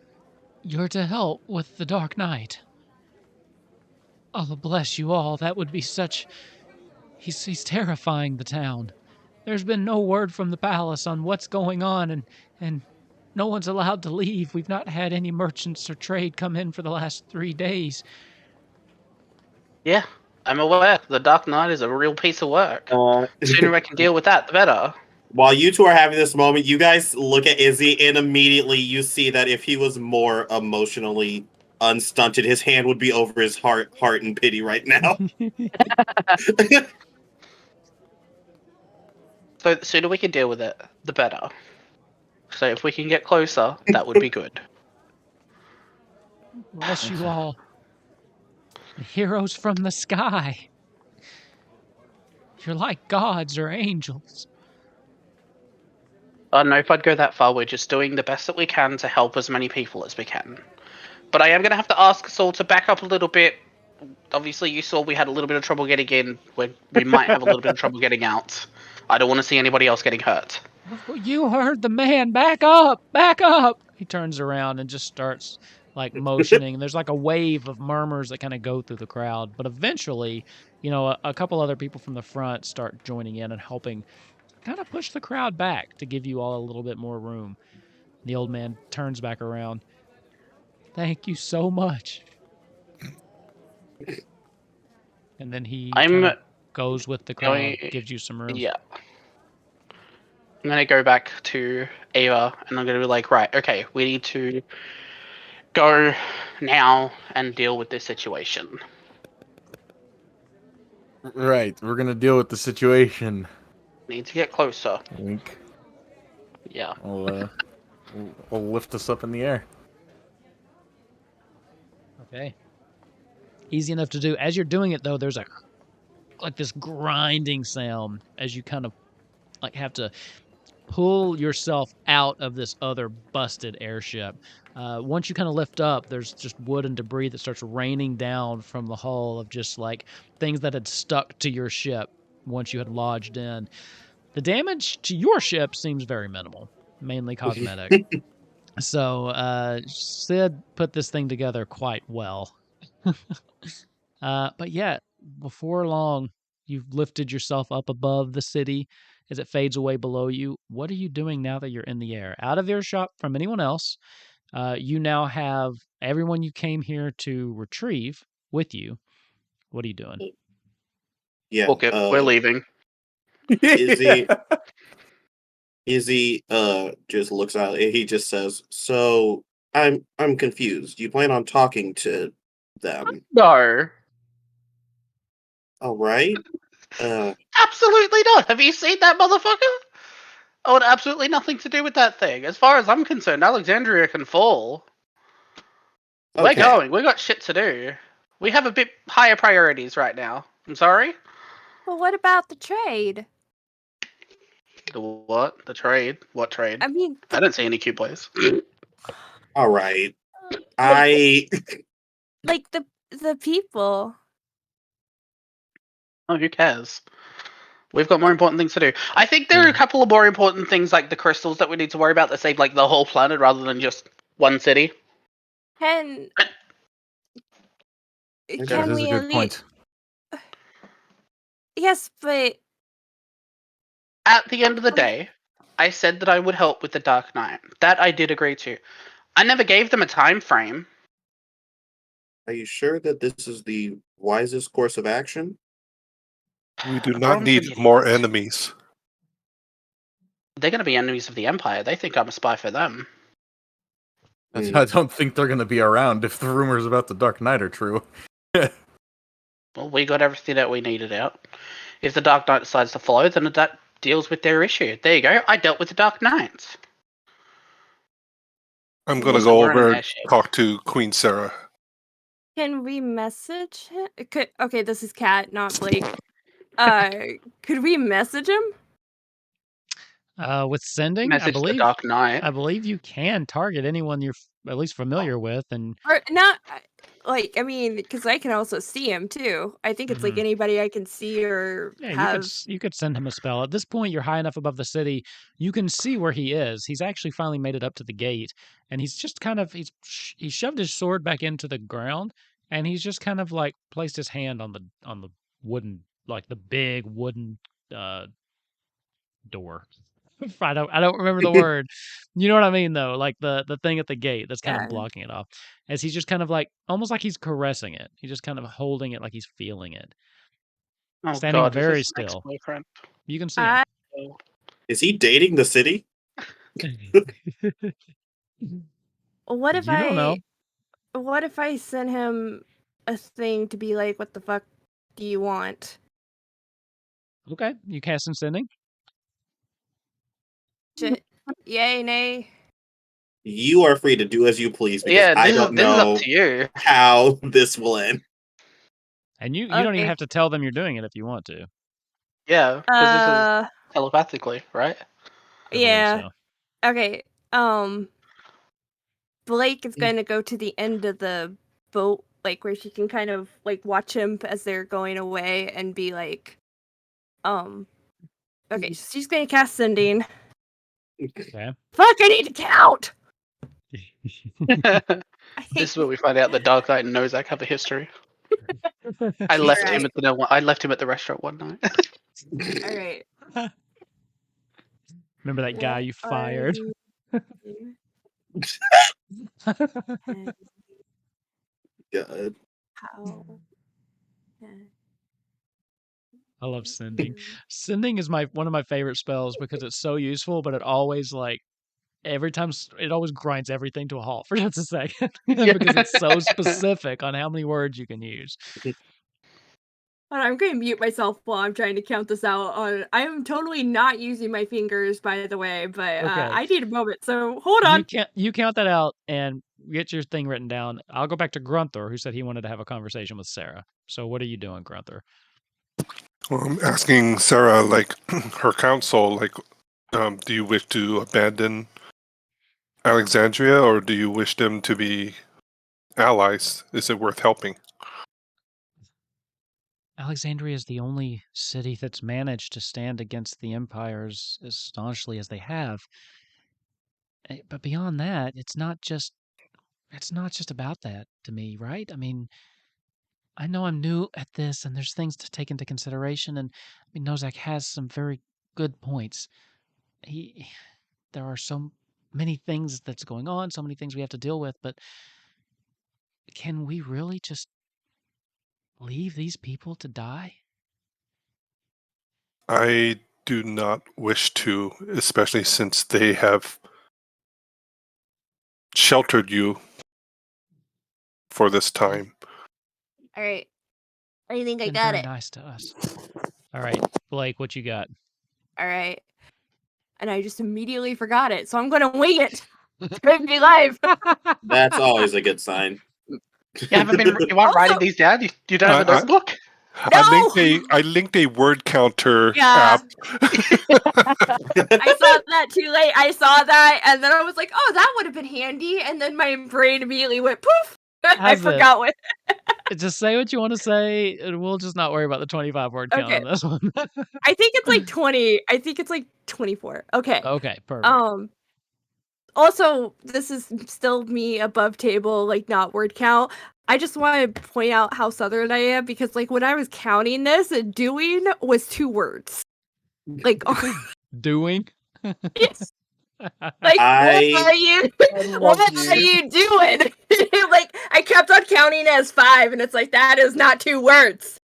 "You're to help with the Dark Knight. Oh, bless you all. That would be such... He's terrifying the town. There's been no word from the palace on what's going on, and no one's allowed to leave. We've not had any merchants or trade come in for the last 3 days." Yeah, I'm aware. The Dark Knight is a real piece of work. The sooner I can deal with that, the better. While you two are having this moment, you guys look at Izzy, and immediately you see that if he was more emotionally unstunted, his hand would be over his heart in pity right now. So the sooner we can deal with it, the better. So if we can get closer, that would be good. Bless you all. Heroes from the sky. You're like gods or angels. I don't know if I'd go that far. We're just doing the best that we can to help as many people as we can. But I am going to have to ask us all to back up a little bit. Obviously, you saw we had a little bit of trouble getting in. We might have a little bit of trouble getting out. I don't want to see anybody else getting hurt. You heard the man. Back up! Back up! He turns around and just starts like motioning. There's like a wave of murmurs that kind of go through the crowd. But eventually, you know, a couple other people from the front start joining in and helping kind of push the crowd back to give you all a little bit more room. The old man turns back around. Thank you so much. And then he kinda goes with the crowd, gives you some room. Yeah. I'm going to go back to Ava, and I'm going to be like, right, okay, we need to go now and deal with this situation. Right, we're gonna deal with the situation. Need to get closer. Wink. Yeah. I'll lift us up in the air. Okay. Easy enough to do. As you're doing it, though, there's like this grinding sound as you kind of like have to pull yourself out of this other busted airship. Once you kind of lift up, there's just wood and debris that starts raining down from the hull of just like things that had stuck to your ship once you had lodged in. The damage to your ship seems very minimal, mainly cosmetic. So Sid put this thing together quite well. But yeah, before long, you've lifted yourself up above the city as it fades away below you. What are you doing now that you're in the air? Out of earshot from anyone else, you now have everyone you came here to retrieve with you. What are you doing? Yeah. Okay, we're leaving. Izzy just looks out. He just says, "So I'm confused. You plan on talking to them?" No. All right. Absolutely not. Have you seen that motherfucker? I want absolutely nothing to do with that thing. As far as I'm concerned, Alexandria can fall. We're Okay. going. We got shit to do. We have a bit higher priorities right now. I'm sorry? But what about the trade? The what? The trade? What trade? I mean, I don't see any cute plays. All right. like the people. Oh, who cares? We've got more important things to do. I think there are a couple of more important things like the crystals that we need to worry about that save like the whole planet rather than just one city. Can That can is we a at good least? point. Yes, but At the end of the day, I said that I would help with the Dark Knight. That I did agree to. I never gave them a time frame. Are you sure that this is the wisest course of action? We do The not problem need is- more enemies. They're going to be enemies of the Empire. They think I'm a spy for them. I don't think they're going to be around if the rumors about the Dark Knight are true. Well, we got everything that we needed out. If the Dark Knight decides to follow, then that deals with their issue. There you go. I dealt with the Dark Knights. I'm going to Also, go we're in over their and ship. talk to Queen Sarah. can we message him? Okay, this is Kat, not Blake. Could we message him? With sending, Message the Dark Knight. I believe you can target anyone you're at least familiar with, and Or not? Like, I mean, because I can also see him too. I think it's like Mhm. anybody I can see or yeah, have. you could send him a spell. At this point, you're high enough above the city, you can see where he is. He's actually finally made it up to the gate, and he's just kind of he shoved his sword back into the ground, and he's just kind of like placed his hand on the wooden, like the big wooden door. I don't remember the word. You know what I mean though, like the thing at the gate that's kind of Yeah. blocking it off. As he's just kind of like almost like he's caressing it. He's just kind of holding it like he's feeling it. Oh Standing God, is very this an still. ex-boyfriend? You can see him. I, Is he dating the city? what if You don't know. What if I send him a thing to be like, "What the fuck do you want?" Okay, you cast some sending. Shit. Yay, nay. You are free to do as you please because Yeah, I this don't is up know to you. how this will end. And you don't even Okay. have to tell them you're doing it if you want to. Yeah, because this is telepathically, right? I believe Yeah. so. Okay. Blake is going to go to the end of the boat, like where she can kind of like watch him as they're going away and be like, okay, so she's going to cast sending. Okay. Fuck, I need to count. This is where we find out that Dark Knight and Nozak have a history. I left him at the restaurant one night. All right. Remember that guy you What are fired? you doing? And God. how can I love sending. you- Sending is one of my favorite spells because it's so useful, but it always like every time it always grinds everything to a halt for just a second because it's so specific on how many words you can use. Hold on, I'm going to mute myself while I'm trying to count this out. I am totally not using my fingers, by the way, but Okay. I need a moment. So hold on. You count that out and get your thing written down. I'll go back to Grunthor, who said he wanted to have a conversation with Sarah. So what are you doing, Grunthor? Well, I'm asking Sarah, like, her counsel, like, do you wish to abandon Alexandria or do you wish them to be allies? Is it worth helping? Alexandria is the only city that's managed to stand against the empires as staunchly as they have. But beyond that, it's not just about that to me, right? I mean, I know I'm new at this and there's things to take into consideration, and I mean Nozak has some very good points. There are so many things that's going on, so many things we have to deal with, but can we really just leave these people to die? I do not wish to, especially since they have sheltered you for this time. All right. I think I Been got very it. nice to us. All right, Blake, what you got? All right. and I just immediately forgot it. So I'm going to wing it. It's going to be live. That's always a good sign. You weren't writing these down? You don't have a notebook? No! I linked a word counter Yeah. app. I saw that too late. I saw that, and then I was like, "Oh, that would have been handy." And then my brain immediately went poof. I forgot what. Just say what you want to say, and we'll just not worry about the 25 word count on this one. I think it's like 20. I think it's like 24. Okay. Okay, perfect. Also, this is still me above table, like not word count. I just want to point out how southern I am because, like, when I was counting this, doing was 2 words. Like, doing. Yes. Like, what are you doing? Like, I kept on counting as 5, and it's like, that is not 2 words.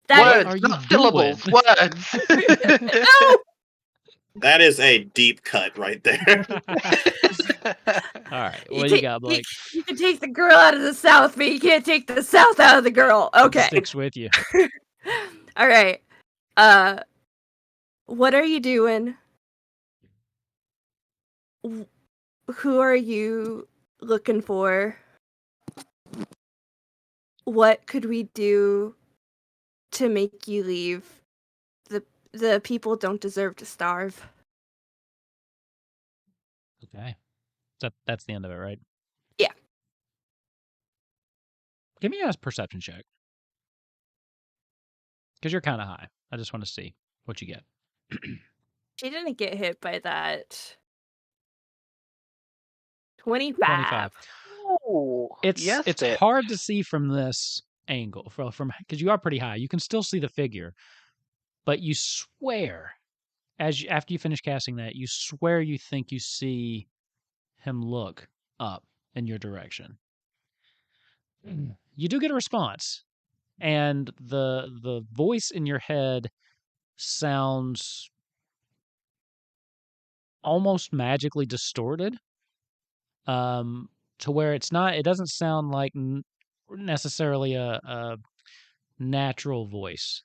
Words, not syllables. Words. No! That is a deep cut right there. All right, what do you got, Blake? You can take the girl out of the South, but you can't take the South out of the girl. Okay. Sticks with you. All right. What are you doing? Who are you looking for? What could we do to make you leave? The people don't deserve to starve. Okay. That's the end of it, right? Yeah. Give me a perception check. Because you're kind of high. I just want to see what you get. She didn't get hit by that. 25. Oh, It's hard to see from this angle, from because you are pretty high. You can still see the figure, but you swear, after you finish casting that, you swear you think you see him look up in your direction. You do get a response, and the voice in your head sounds almost magically distorted, to where it doesn't sound like necessarily a natural voice.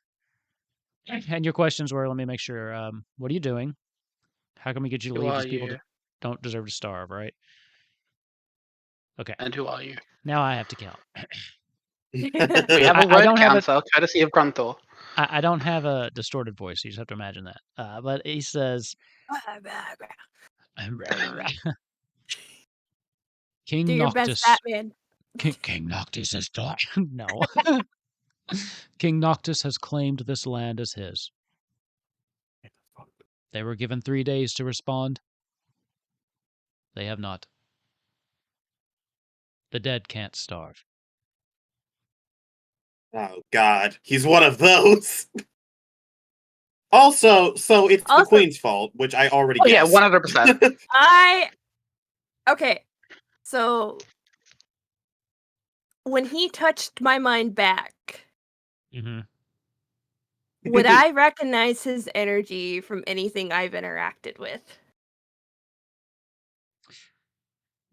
And your questions were, let me make sure, what are you doing? How can we get you to leave? These people don't deserve to starve, right? Okay. And who are you? Now I have to count. We have a word counter, courtesy of Grunthor. I don't have a distorted voice. You just have to imagine that. But he says, King Do your Noctis. best, Batman. King Noctis has died. No. King Noctis has claimed this land as his. They were given 3 days to respond. They have not. The dead can't starve. Oh, God. He's one of those. Also, so it's the Queen's fault, which I already guessed. Yeah, 100%. Okay. So, when he touched my mind back, would I recognize his energy from anything I've interacted with?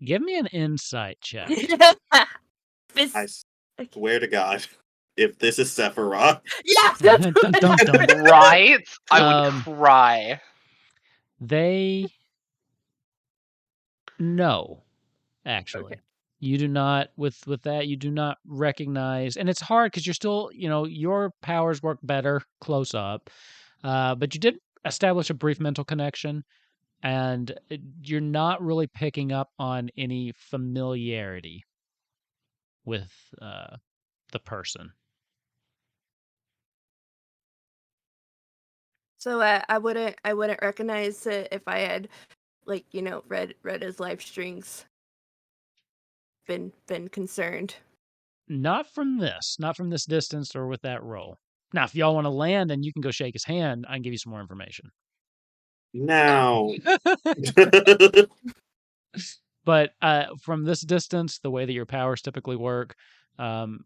Give me an insight check. I swear to God, if this is Sephiroth. Yes! Right? I would cry. No, actually. Okay. You do not, with that, you do not recognize, and it's hard because you're still, your powers work better close up, but you did establish a brief mental connection, and you're not really picking up on any familiarity with the person. So I wouldn't recognize it if I had, read his life strings. Been concerned. Not from this distance or with that roll. Now, if y'all want to land and you can go shake his hand, I can give you some more information. No. But from this distance, the way that your powers typically work, and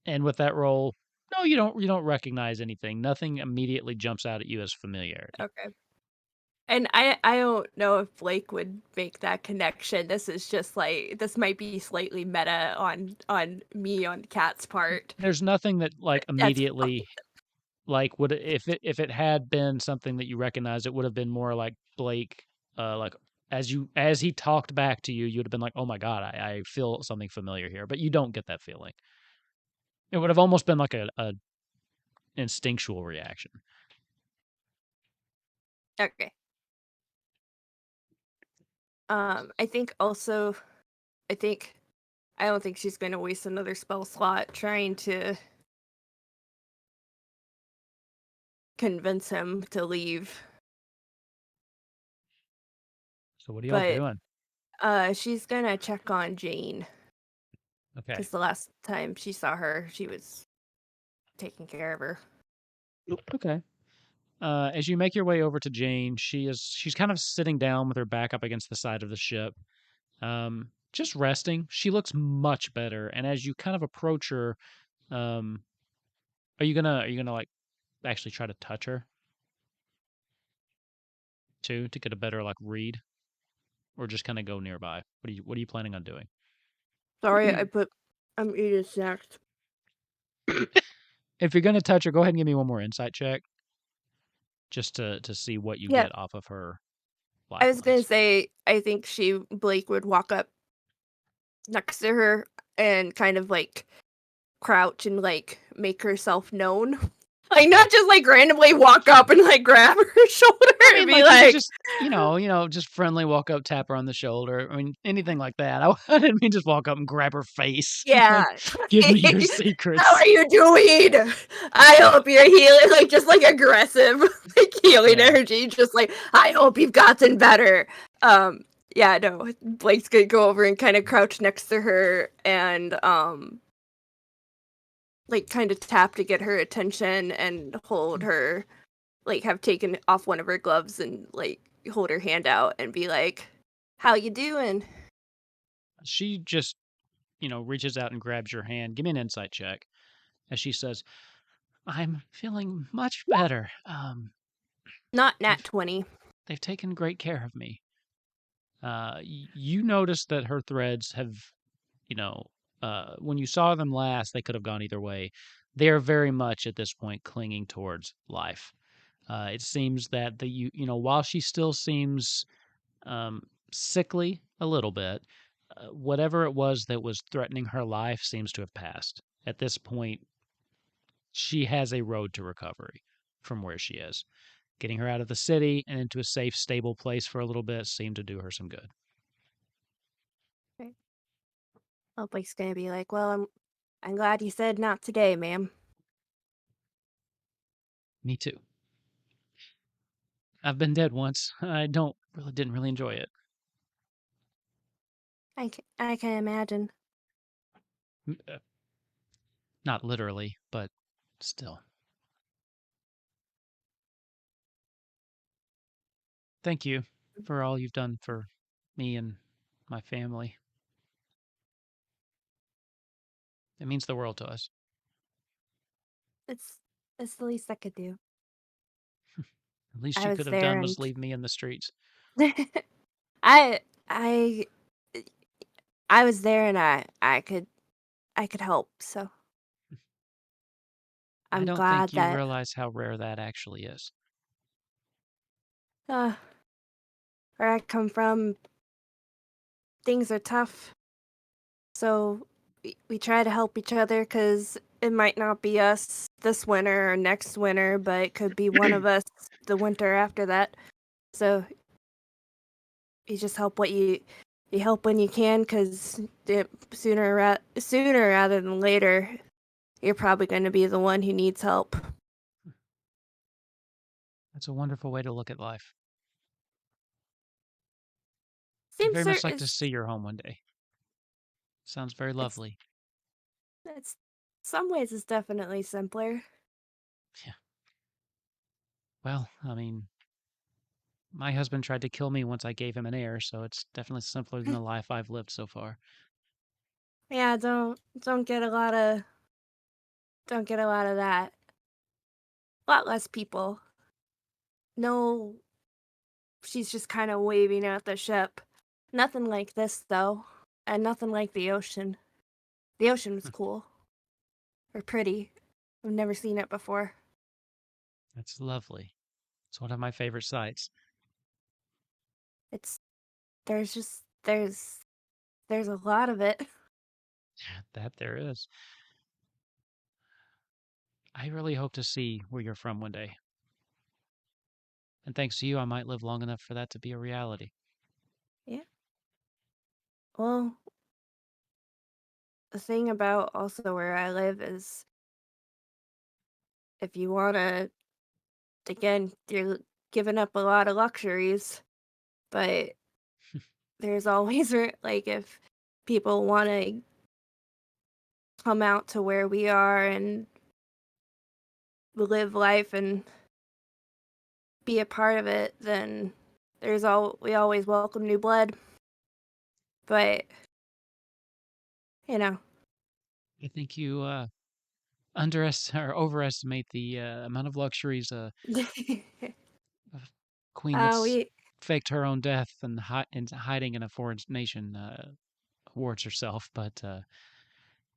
with that roll, no, you don't recognize anything. Nothing immediately jumps out at you as familiarity. Okay. And I don't know if Blake would make that connection. This is just this might be slightly meta on me on Kat's part. There's nothing that immediately Like, would if it had been something that you recognized, it would have been more like Blake, like as he talked back to you, you would have been like, "Oh my god, I feel something familiar here," but you don't get that feeling. It would have almost been like a instinctual reaction. Okay. I think also, I don't think she's going to waste another spell slot trying to convince him to leave. So what are y'all But doing? she's gonna check on Jane Okay. because the last time she saw her, she was taking care of her. Okay. As you make your way over to Jane, she's kind of sitting down with her back up against the side of the ship, just resting. She looks much better, and as you kind of approach her, are you gonna like actually try to touch her too to get a better like read, or just kind of go nearby? What are you planning on doing? Sorry, I'm eating snacks. If you're gonna touch her, go ahead and give me one more insight check, just to see what you Yeah. get off of her life I was gonna points. say I think Blake would walk up next to her and kind of like crouch and like make herself known. Like not just like randomly walk up and like grab her shoulder I and mean, be like, you could like, just, just friendly walk up, tap her on the shoulder. I mean, anything like that. I didn't mean just walk up and grab her face. yeah, Give me your how secrets. are you doing? I hope you're healing, like just like aggressive, like healing Yeah. energy, just like I hope you've gotten better. Yeah, no, Blake's gonna go over and kind of crouch next to her and like kind of tap to get her attention and hold her, like have taken off one of her gloves and like hold her hand out and be like, "How you doing?" She just, reaches out and grabs your hand. Give me an insight check. As she says, I'm feeling much better. Not nat They've 20. they've taken great care of me. You notice that her threads have, when you saw them last, they could have gone either way. They're very much at this point clinging towards life. It seems that while she still seems sickly a little bit, whatever it was that was threatening her life seems to have passed. At this point, she has a road to recovery from where she is. Getting her out of the city and into a safe, stable place for a little bit seemed to do her some good. Well, Blake's gonna be like, "Well, I'm glad you said not today, ma'am." Me too. I've been dead once. I didn't really enjoy it. I can imagine. Not literally, but still. Thank you for all you've done for me and my family. It means the world to us. It's the least I could do. The least I you was could have there done and was leave me in the streets. I I I was there and I could help. So I I'm don't glad think you that realize how rare that actually is. where I come from, things are tough. So we try to help each other because it might not be us this winter or next winter, but it could be one of us the winter after that. So you just help you help when you can because sooner rather than later, you're probably going to be the one who needs help. That's a wonderful way to look at life. I'd Seems very much like to it's see your home one day. Sounds very lovely. it's some ways it's definitely simpler. Yeah. Well, I mean, my husband tried to kill me once I gave him an heir, so it's definitely simpler than the life I've lived so far. Yeah, don't get a lot of that. A lot less people. No, she's just kind of waving at the ship. Nothing like this though, and nothing like the ocean. The ocean was cool or pretty. I've never seen it before. That's lovely. It's one of my favorite sights. There's a lot of it. That there is. I really hope to see where you're from one day. And thanks to you, I might live long enough for that to be a reality. Yeah. Well, the thing about also where I live is if you want to, again, you're giving up a lot of luxuries, but there's always, like, if people want to come out to where we are and live life and be a part of it, then we always welcome new blood. But, you know. I think you overestimate the amount of luxuries a queen that's we faked her own death and hiding in a foreign nation awards herself. But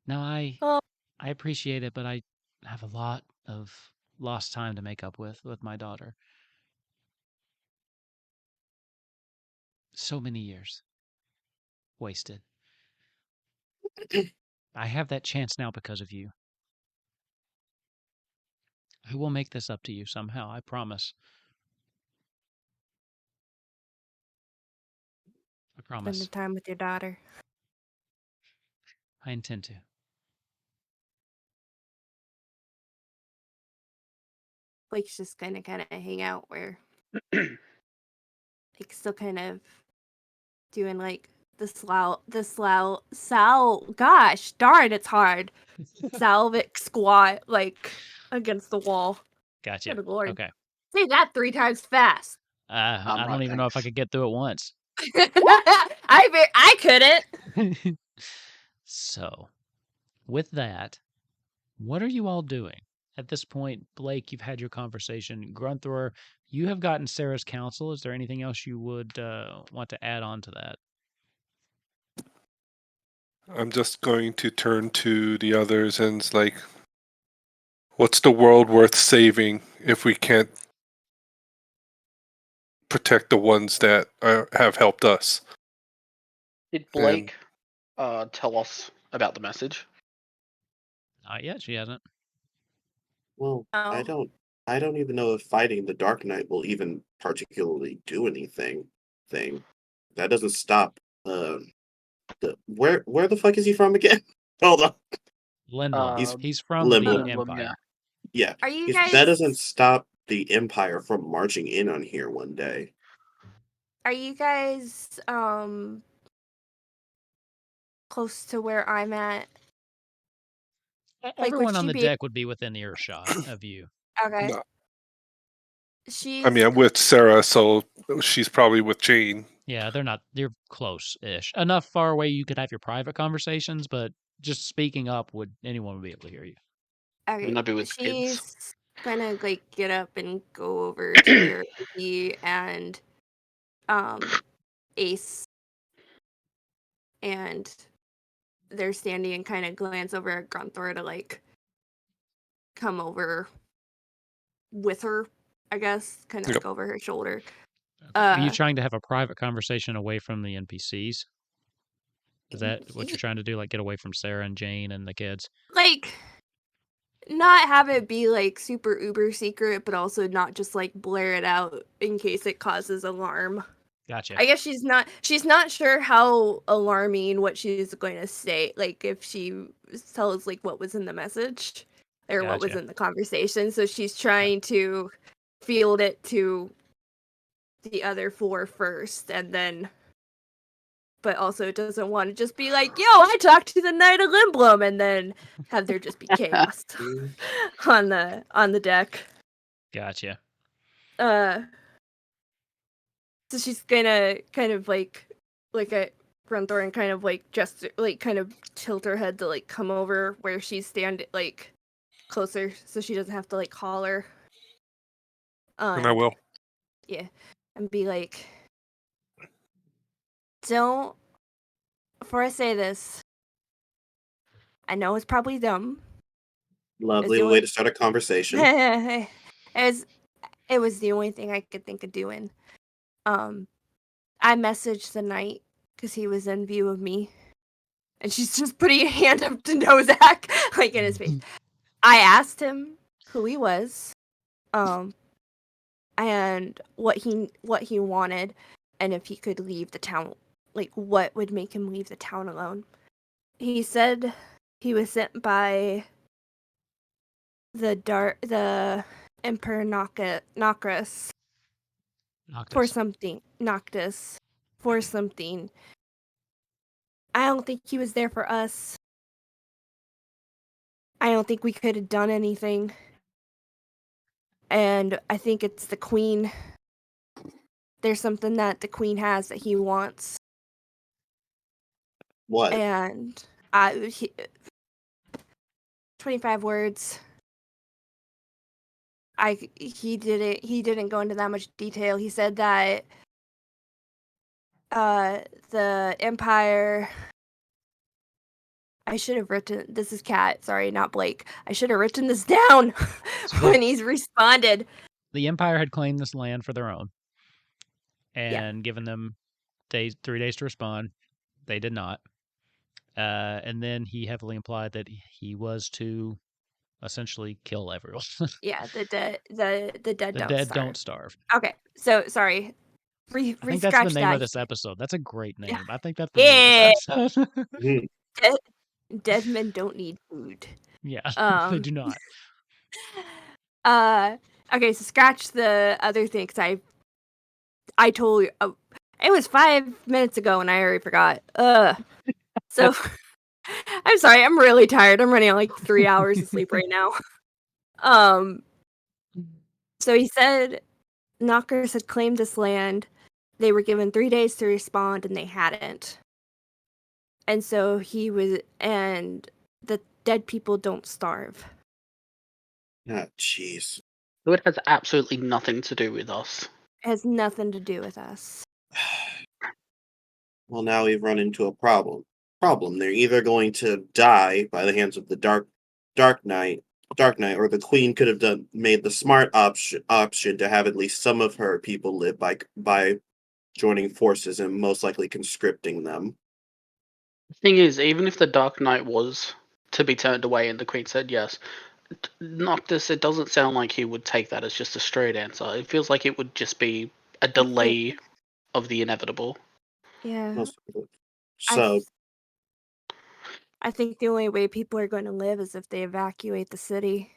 no, well, I appreciate it, but I have a lot of lost time to make up with my daughter. So many years wasted. I have that chance now because of you. I will make this up to you somehow, I promise. I spend the promise. time with your daughter. I intend to. Blake's just gonna kind of hang out where, like, still kind of doing like gosh darn, it's hard. Salvic squat, like, against the wall. Gotcha. Good lord. Okay. Say that 3 times fast. I don't even know if I could get through it once. I couldn't. So, with that, what are you all doing? At this point, Blake, you've had your conversation. Grunthor, you have gotten Sarah's counsel. Is there anything else you would want to add on to that? I'm just going to turn to the others and it's like, what's the world worth saving if we can't protect the ones that have helped us? Did Blake tell us about the message? Not yet. She hasn't. Well, I Oh. don't even know if fighting the Dark Knight will even particularly do anything. That doesn't stop. Where the fuck is he from again? Hold on. Lindblom. He's from Limbo. the Lindblom, Empire. Yeah. Are you That guys doesn't stop the Empire from marching in on here one day. Close to where I'm at? Everyone would on she the be deck would be within earshot of you. okay? No. She's I mean, I'm with Sarah, so she's probably with Jane. Yeah, they're close-ish. Enough far away you could have your private conversations, but just speaking up anyone would be able to hear you. okay. Wouldn't that be with kids? She's gonna, like, get up and go over to where he and Ace and they're standing and kind of glance over at Grunthor to, like, come over with her, I guess, kind of Yep. look over her shoulder. Are you trying to have a private conversation away from the NPCs? Is that what you're trying to do? Like, get away from Sarah and Jane and the kids? Like, not have it be, like, super uber secret, but also not just, like, blare it out in case it causes alarm. Gotcha. I guess she's not sure how alarming what she's going to say, like, if she tells, like, what was in the message or what was Gotcha. in the conversation. So she's trying to field it to the other 4 first, and then, but also doesn't want to just be like, yo, I talked to the Knight of Lindblom, and then have there just be chaos on the deck. Gotcha. So she's gonna kind of like at Grunthor and kind of like just like kind of tilt her head to like come over where she's standing, like, closer, so she doesn't have to like holler. And I will. Yeah, and be like, don't. Before I say this, I know it's probably dumb. Lovely way to start a conversation. And It was the only thing I could think of doing. I messaged the knight because he was in view of me, and she's just putting a hand up to Nozak, like in his face. I asked him who he was, and what he wanted, and if he could leave the town, like what would make him leave the town alone. He said he was sent by the Emperor Noctis for something. Noctis for something. I don't think he was there for us. I don't think we could have done anything. And I think it's the queen. There's something that the queen has that he wants. What? And 25 words. He didn't go into that much detail. He said that the Empire, I should have written, this is Kat, sorry, not Blake. I should have written this down when he's responded. The Empire had claimed this land for their own and given them 3 days to respond. They did not. And then he heavily implied that he was to essentially kill everyone. Yeah, the dead don't starve. Okay, so sorry. I think that's the name of this episode. That's a great name. I think that's the name of this episode. Dead men don't need food. Yeah, they do not. Okay, so scratch the other thing, because I told you, it was 5 minutes ago and I already forgot. So, I'm sorry, I'm really tired. I'm running on like 3 hours of sleep right now. So he said Knockers had claimed this land. They were given 3 days to respond and they hadn't. And so and the dead people don't starve. Oh, jeez. It has absolutely nothing to do with us. It has nothing to do with us. Well, now we've run into a problem. They're either going to die by the hands of the Dark Knight, or the Queen could have made the smart option to have at least some of her people live by joining forces and most likely conscripting them. The thing is, even if the Dark Knight was to be turned away and the Queen said yes, Noctis, it doesn't sound like he would take that as just a straight answer. It feels like it would just be a delay of the inevitable. Yeah. So I think the only way people are going to live is if they evacuate the city.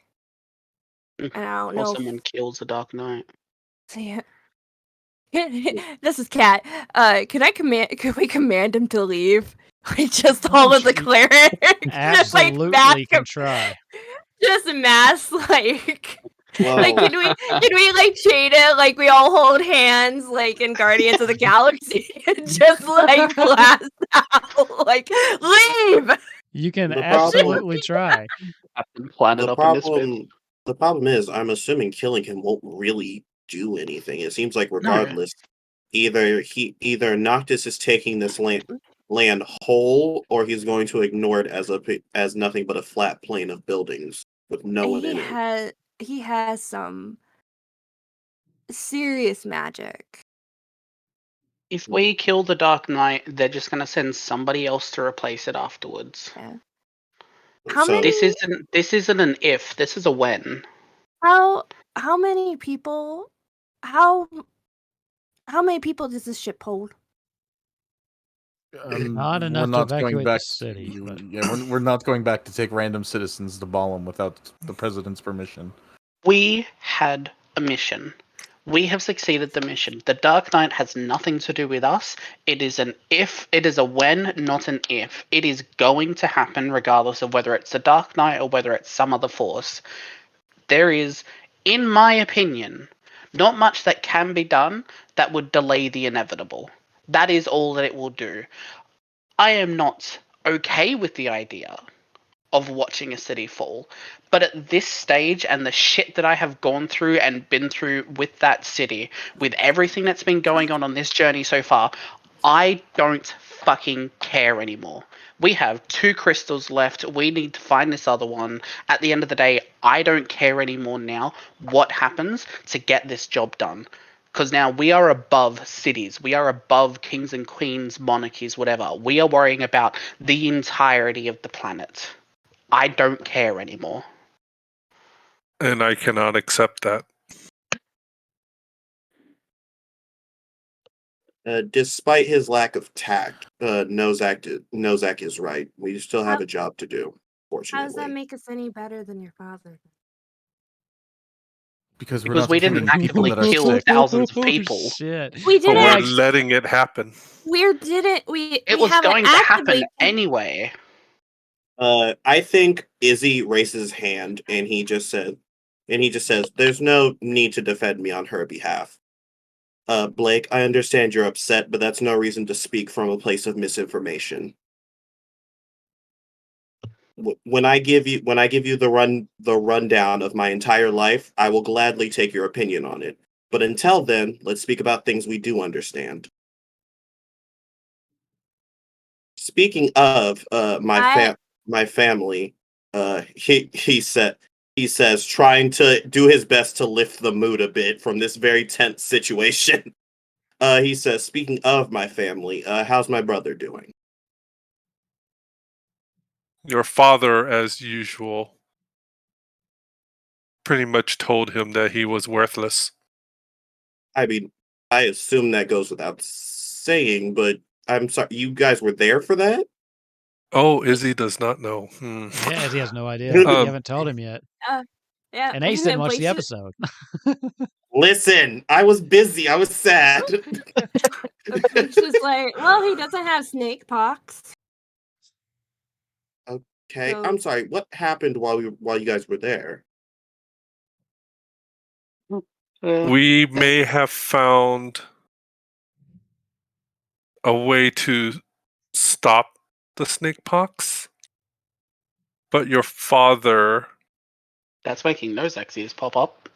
And I don't know. Or someone kills the Dark Knight. Yeah. This is Kat. Can we command him to leave? Like just all of the clerics. Absolutely can try. Just mass like Whoa. like can we like chain it like we all hold hands like in Guardians of the Galaxy and just like blast out like leave. You can absolutely try. The problem is, I'm assuming killing him won't really do anything. It seems like regardless, either Noctis is taking this land whole, or he's going to ignore it as nothing but a flat plane of buildings with no one in it. He has some serious magic. If we kill the Dark Knight, they're just gonna send somebody else to replace it afterwards. Yeah. This isn't an if. This is a when. How many people? How many people does this ship hold? Not enough to evacuate the city. We're not going back to take random citizens to Balam without the president's permission. We had a mission. We have succeeded the mission. The Dark Knight has nothing to do with us. It is an if. It is a when, not an if. It is going to happen regardless of whether it's the Dark Knight or whether it's some other force. There is, in my opinion, not much that can be done that would delay the inevitable. That is all that it will do. I am not okay with the idea of watching a city fall, but at this stage and the shit that I have gone through and been through with that city, with everything that's been going on this journey so far, I don't fucking care anymore. We have 2 crystals left. We need to find this other one. At the end of the day, I don't care anymore now what happens to get this job done. Because now we are above cities. We are above kings and queens, monarchies, whatever. We are worrying about the entirety of the planet. I don't care anymore. And I cannot accept that. Despite his lack of tact, Nozak is right. We still have a job to do, How does that fortunately. make us any better than your father? Because we're Because not we the didn't killing people actively that are kill sick. thousands of people. Shit. We But didn't. we're Alex. letting it happen. We didn't. We It was haven't going to happen actively. anyway. I think Izzy raises his hand and he just says, "There's no need to defend me on her behalf." Blake, I understand you're upset, but that's no reason to speak from a place of misinformation. When I give you the rundown of my entire life, I will gladly take your opinion on it. But until then, let's speak about things we do understand. Speaking of my family, he says, trying to do his best to lift the mood a bit from this very tense situation. He says, speaking of my family, how's my brother doing? Your father, as usual, pretty much told him that he was worthless. I mean, I assume that goes without saying, but I'm sorry, you guys were there for that? Oh, Izzy does not know. Yeah, he has no idea. You haven't told him yet. Yeah. And Ace didn't watch the Blake episode. Listen, I was busy. I was sad. Blake's just like, well, he doesn't have snake pox. Okay, So- I'm sorry. What happened while you guys were there? We may have found a way to stop the snake pox, but your father That's making Nozak's ears pop up.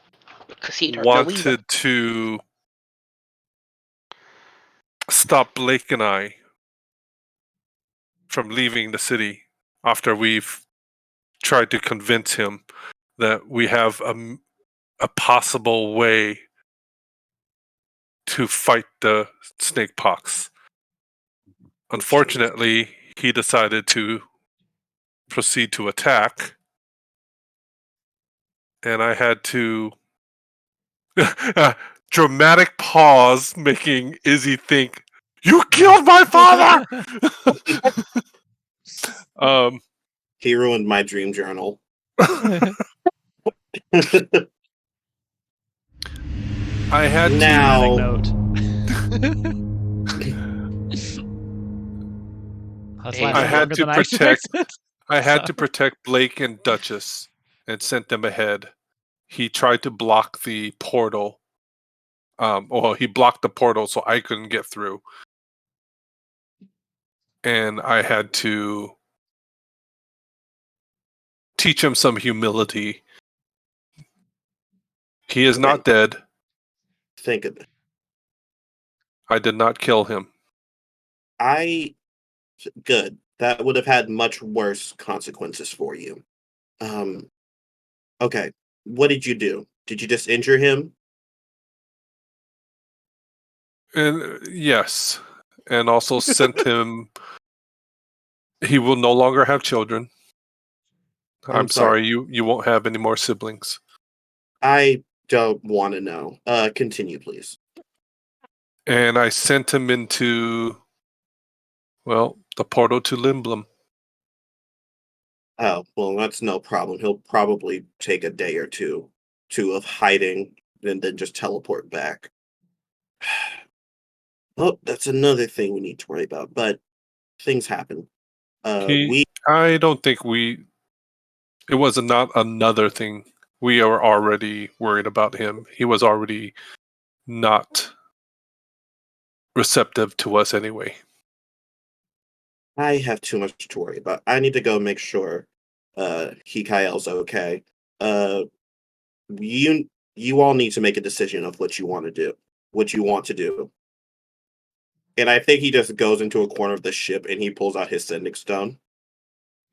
Because he don't know either. wanted to stop Blake and I from leaving the city after we've tried to convince him that we have a possible way to fight the snake pox. Unfortunately, he decided to proceed to attack, and I had to dramatic pause, making Izzy think, "You killed my father!" He ruined my dream journal. I had Now- Note. That's I lasted had longer to than I protect- expected. I had So- to protect Blake and Duchess and sent them ahead. He tried to block the portal. He blocked the portal so I couldn't get through. And I had to teach him some humility. He is not dead. Think of it. I did not kill him. Good. That would have had much worse consequences for you. Okay. What did you do? Did you just injure him? And yes, and also sent him. He will no longer have children. I'm sorry, you won't have any more siblings. I don't want to know. Continue, please. And I sent him into, the portal to Limblum. Oh, well, that's no problem. He'll probably take a day or two of hiding and then just teleport back. Oh, that's another thing we need to worry about. But things happen. I don't think it was not another thing. We are already worried about him. He was already not receptive to us anyway. I have too much to worry about. I need to go make sure Hikael's okay. You all need to make a decision of what you want to do. And I think he just goes into a corner of the ship and he pulls out his sending stone.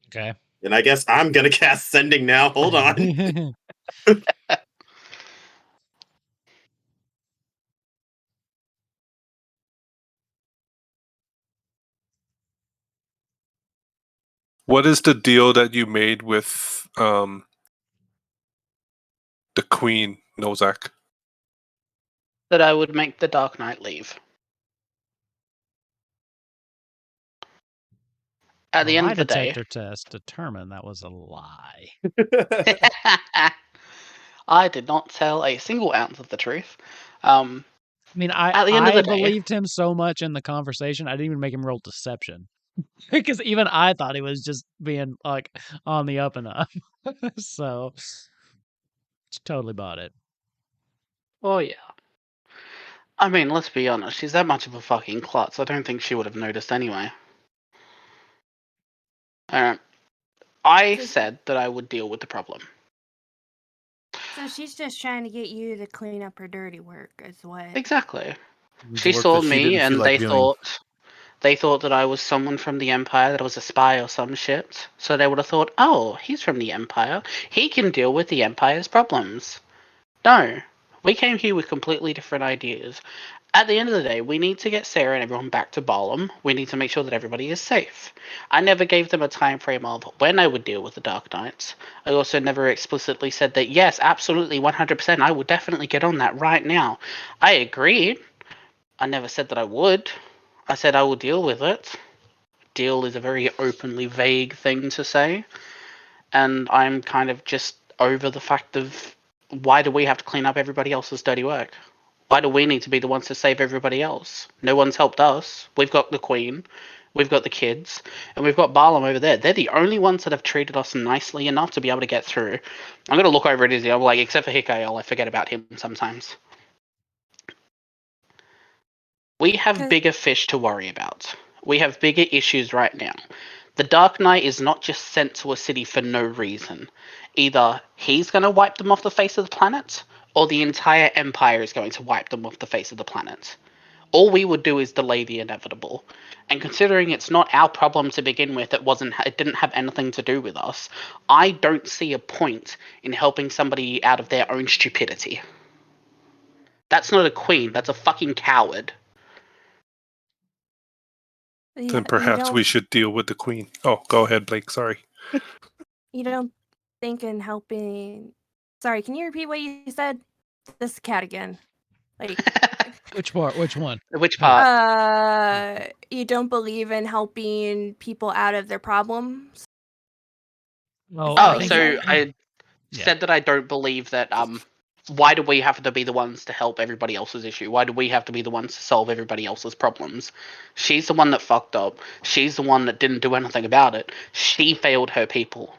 Okay. And I guess I'm gonna cast Sending now. Hold on. What is the deal that you made with the Queen, Nozak? That I would make the Dark Knight leave. At the Well, end my of the day, detector test determined that was a lie. I did not tell a single ounce of the truth. I mean, At the end of I the day, believed him so much in the conversation, I didn't even make him roll deception. Because even I thought he was just being, like, on the up and up. So, totally bought it. oh yeah. I mean, let's be honest, she's that much of a fucking klutz. I don't think she would have noticed anyway. I said that I would deal with the problem. So she's just trying to get you to clean up her dirty work, is what? Exactly. It's She work saw that she me didn't feel and like doing. they thought that I was someone from the Empire, that I was a spy or some shit. So they would have thought, oh, he's from the Empire. He can deal with the Empire's problems. No. We came here with completely different ideas. At the end of the day, we need to get Sarah and everyone back to Balam. We need to make sure that everybody is safe. I never gave them a time frame of when I would deal with the Dark Knights. I also never explicitly said that, yes, absolutely, 100%, I will definitely get on that right now. I agreed. I never said that I would. I said I will deal with it. Deal is a very openly vague thing to say. And I'm kind of just over the fact of why do we have to clean up everybody else's dirty work? Why do we need to be the ones to save everybody else? No one's helped us. We've got the Queen, we've got the kids, and we've got Balam over there. They're the only ones that have treated us nicely enough to be able to get through. I'm going to look over at Izzy. I'm like, except for Hikael, I forget about him sometimes. We have bigger fish to worry about. We have bigger issues right now. The Dark Knight is not just sent to a city for no reason. Either he's going to wipe them off the face of the planet, or the entire Empire is going to wipe them off the face of the planet. All we would do is delay the inevitable. And considering it's not our problem to begin with, it didn't have anything to do with us, I don't see a point in helping somebody out of their own stupidity. That's not a queen, that's a fucking coward. Then perhaps we should deal with the Queen. Oh, go ahead, Blake. Sorry. You don't think in helping... Sorry, can you repeat what you said? This cat again. Like... Which part? Which one? Which part? You don't believe in helping people out of their problems? I said that I don't believe that why do we have to be the ones to help everybody else's issue? Why do we have to be the ones to solve everybody else's problems? She's the one that fucked up. She's the one that didn't do anything about it. She failed her people.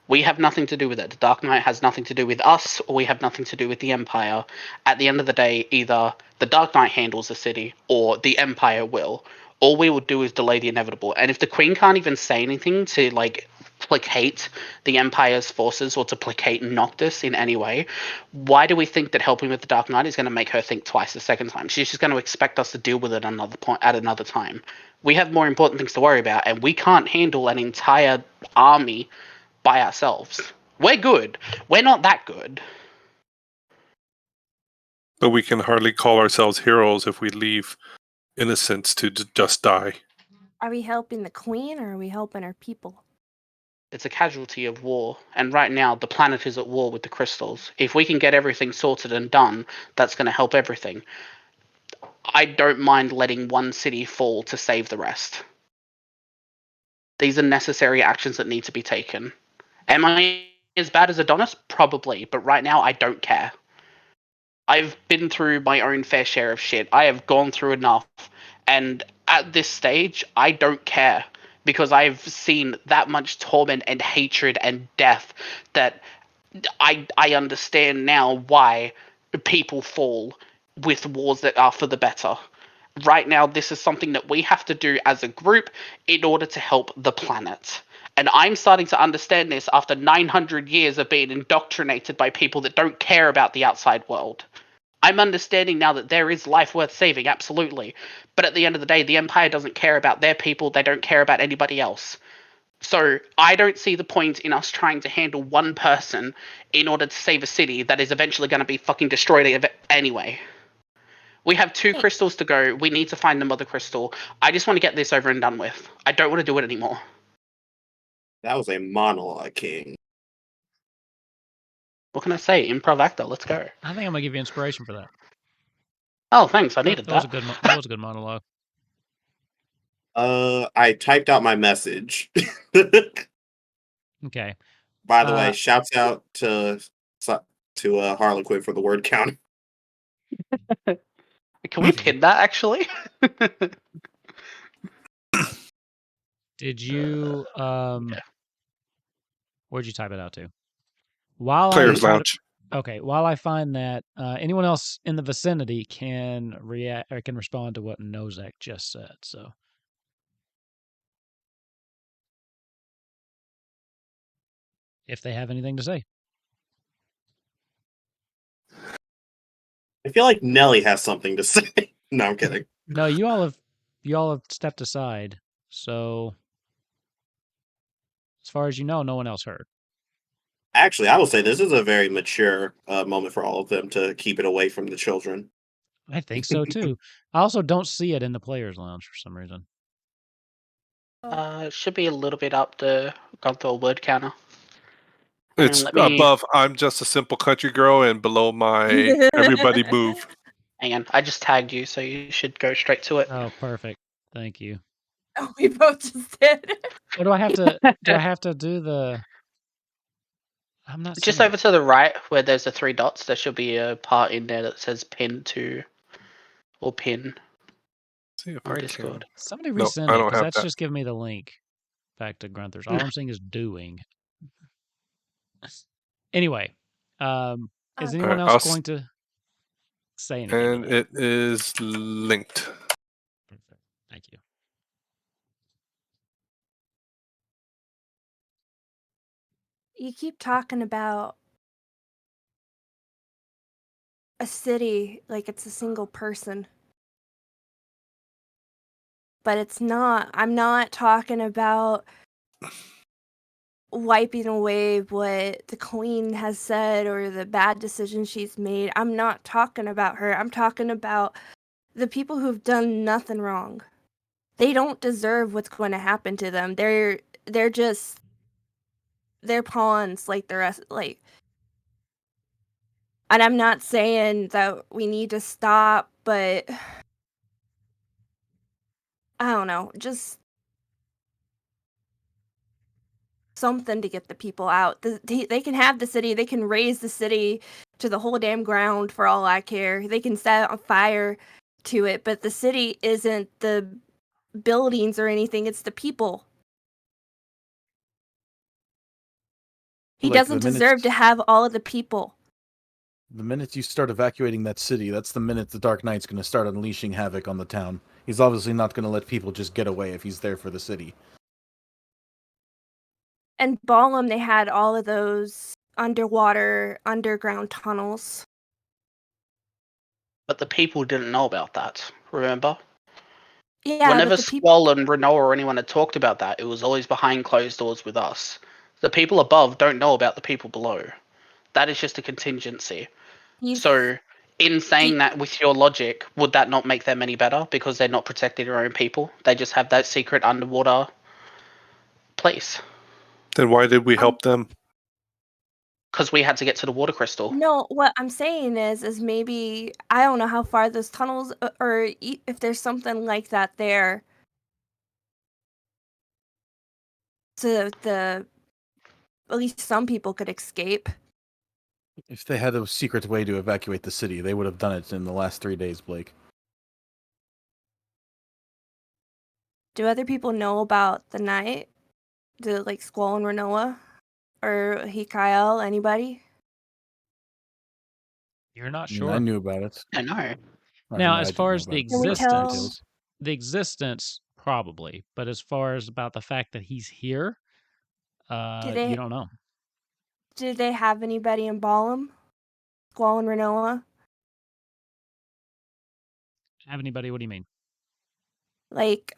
We have nothing to do with it. The Dark Knight has nothing to do with us, or we have nothing to do with the Empire. At the end of the day, either the Dark Knight handles the city, or the Empire will. All we will do is delay the inevitable. And if the Queen can't even say anything to, like, placate the Empire's forces or to placate Noctis in any way, why do we think that helping with the Dark Knight is going to make her think twice the second time? She's just going to expect us to deal with it at another time. We have more important things to worry about, and we can't handle an entire army by ourselves. We're good. We're not that good. But we can hardly call ourselves heroes if we leave innocents to just die. Are we helping the Queen, or are we helping our people? It's a casualty of war, and right now the planet is at war with the crystals. If we can get everything sorted and done, that's going to help everything. I don't mind letting one city fall to save the rest. These are necessary actions that need to be taken. Am I as bad as Adonis? Probably, but right now I don't care. I've been through my own fair share of shit. I have gone through enough, and at this stage, I don't care. Because I've seen that much torment and hatred and death that I understand now why people fall with wars that are for the better. Right now, this is something that we have to do as a group in order to help the planet. And I'm starting to understand this after 900 years of being indoctrinated by people that don't care about the outside world. I'm understanding now that there is life worth saving, absolutely. But at the end of the day, the Empire doesn't care about their people. They don't care about anybody else. So I don't see the point in us trying to handle one person in order to save a city that is eventually going to be fucking destroyed anyway. We have 2 crystals to go. We need to find the mother crystal. I just want to get this over and done with. I don't want to do it anymore. That was a monologue, King. What can I say? Improv actor. Let's go. I think I'm gonna give you inspiration for that. Oh, thanks. I needed That was that. a good. That was a good monologue. I typed out my message. Okay. By the way, shouts out to Harlequin for the word count. Can we pin that actually? Did you Yeah. Where'd you type it out to? While Players I Lounge. Okay, while I find that, anyone else in the vicinity can react or can respond to what Nozak just said. So, if they have anything to say, I feel like Nelly has something to say. No, I'm kidding. no, you all have stepped aside. So, as far as you know, no one else heard. Actually, I will say this is a very mature moment for all of them to keep it away from the children. I think so too. I also don't see it in the players' lounge for some reason. It should be a little bit up the Gunthor word counter. It's Let me- above. I'm just a simple country girl, and below my everybody move. Hang on. I just tagged you, so you should go straight to it. Oh, perfect. Thank you. Oh, we both just did. What do I have to? Do I have to do the? I'm not Just seeing over to the right where there's the 3 dots, there should be a part in there that says pin to or pin See if on I Discord. can. Somebody No, resend I it don't because have that's that. just giving me the link back to Grunthers. All I'm seeing is doing. Anyway, is anyone else going to say anything? And To that? it is linked. Perfect. Thank you. You keep talking about a city like it's a single person. But it's not. I'm not talking about wiping away what the queen has said or the bad decisions she's made. I'm not talking about her. I'm talking about the people who've done nothing wrong. They don't deserve what's going to happen to them. They're just they're pawns like the rest, like. And I'm not saying that we need to stop, but I don't know, just something to get the people out. They can have the city, they can raise the city to the whole damn ground for all I care. They can set on fire to it, but the city isn't the buildings or anything, it's the people. He Like, doesn't deserve to have all of the people. The minute you start evacuating that city, that's the minute the Dark Knight's going to start unleashing havoc on the town. He's obviously not going to let people just get away if he's there for the city. And Ballum, they had all of those underground tunnels. But the people didn't know about that, remember? Yeah, Whenever but the people... Squall and Renoa or anyone had talked about that, it was always behind closed doors with us. The people above don't know about the people below. That is just a contingency. So, in saying that with your logic, would that not make them any better? Because they're not protecting their own people? They just have that secret underwater place. Then why did we help them? Because we had to get to the water crystal. No, what I'm saying is maybe, I don't know how far those tunnels, or if there's something like that there. So at least some people could escape. If they had a secret way to evacuate the city, they would have done it in the last 3 days, Blake. Do other people know about the night? Do like Squall and Renoa? Or Hikael, anybody? You're not I mean, sure. I knew about it. I know. Now, as far as the Details? existence, probably. But as far as about the fact that he's here, you don't know. Do they have anybody in Ballum? Squall and Renoa? Have anybody? What do you mean? Like,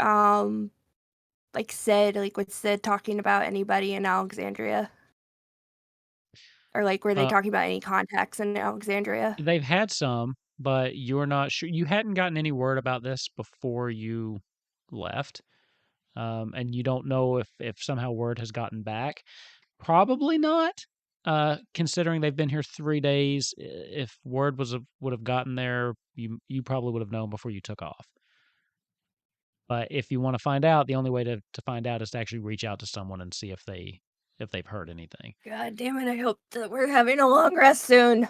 like Sid, like with Sid talking about anybody in Alexandria? Or like were they talking about any contacts in Alexandria? They've had some, but you're not sure. You hadn't gotten any word about this before you left, and you don't know if somehow word has gotten back. Probably not, considering they've been here 3 days. If word would have gotten there, you probably would have known before you took off. But if you want to find out, the only way to find out is to actually reach out to someone and see if they've heard anything. God damn it! I hope that we're having a long rest soon.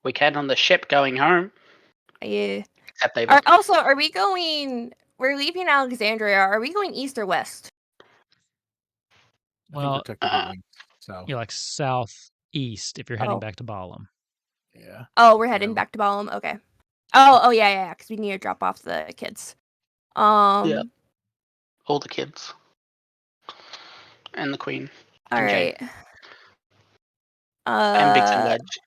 We can on the ship going home. Yeah. Except they've Also, are we going? We're leaving Alexandria. Are we going east or west? I think we're technically going south. You're like southeast if you're heading back to Balam. Yeah. Oh, we're heading back to Balam. Okay. Oh, yeah, because we need to drop off the kids. Yeah. All the kids. And the Queen. All right. And Biggs and Wedge.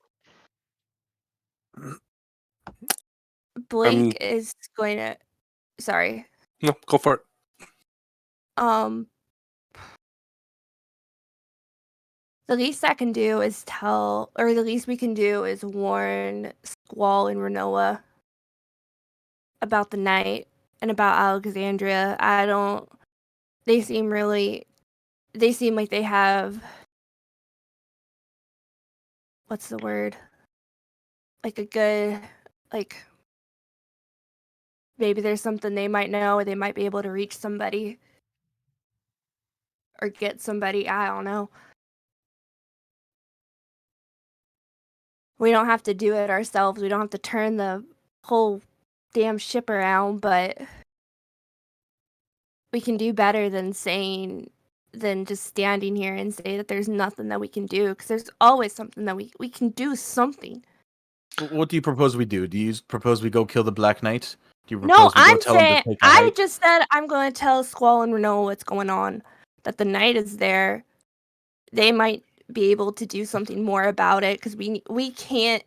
Blake is going to. Sorry. No, go for it. The least I can do is the least we can do is warn Squall and Renoa about the night and about Alexandria. They seem like they have, what's the word? Like a good, like, maybe there's something they might know, or they might be able to reach somebody. Or get somebody, I don't know. We don't have to do it ourselves. We don't have to turn the whole damn ship around, but we can do better than just standing here and say that there's nothing that we can do, because there's always something that we can do something. What do you propose we do? Do you propose we go kill the Black Knight? Do you No, propose we go I'm tell him saying, to take a I hike? just said I'm going to tell Squall and Renault what's going on, that the knight is there. They might be able to do something more about it, because we can't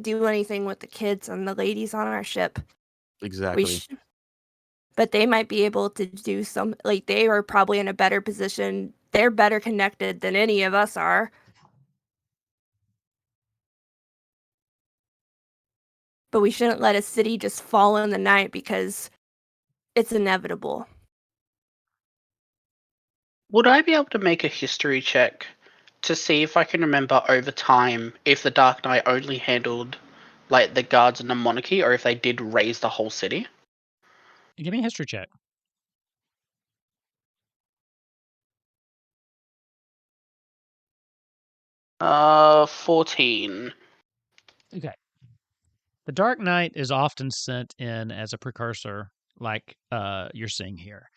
do anything with the kids and the ladies on our ship. Exactly. But they might be able to do some, like, they are probably in a better position. They're better connected than any of us are. But we shouldn't let a city just fall in the night, because it's inevitable. Would I be able to make a history check to see if I can remember over time if the Dark Knight only handled like the guards and the monarchy, or if they did raise the whole city? Give me a history check. 14. Okay. The Dark Knight is often sent in as a precursor, like you're seeing here.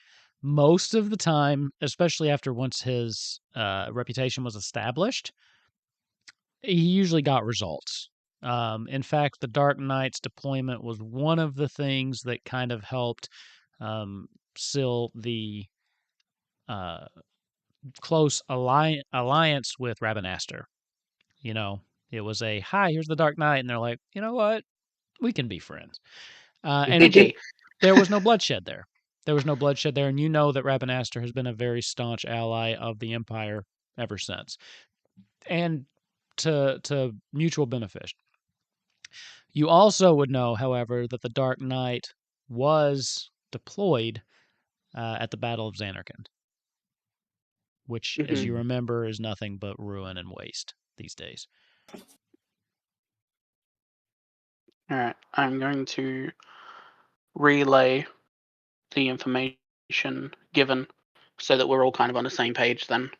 Most of the time, especially once his reputation was established, he usually got results. In fact, the Dark Knight's deployment was one of the things that kind of helped seal the close alliance with Rabanastre. You know, it was a, hi, here's the Dark Knight, and they're like, you know what? We can be friends. And there was no bloodshed there. There was no bloodshed there, and you know that Rabanastre has been a very staunch ally of the Empire ever since. And to mutual benefit. You also would know, however, that the Dark Knight was deployed at the Battle of Zanarkand, which, as you remember, is nothing but ruin and waste these days. Alright, I'm going to relay the information given so that we're all kind of on the same page then.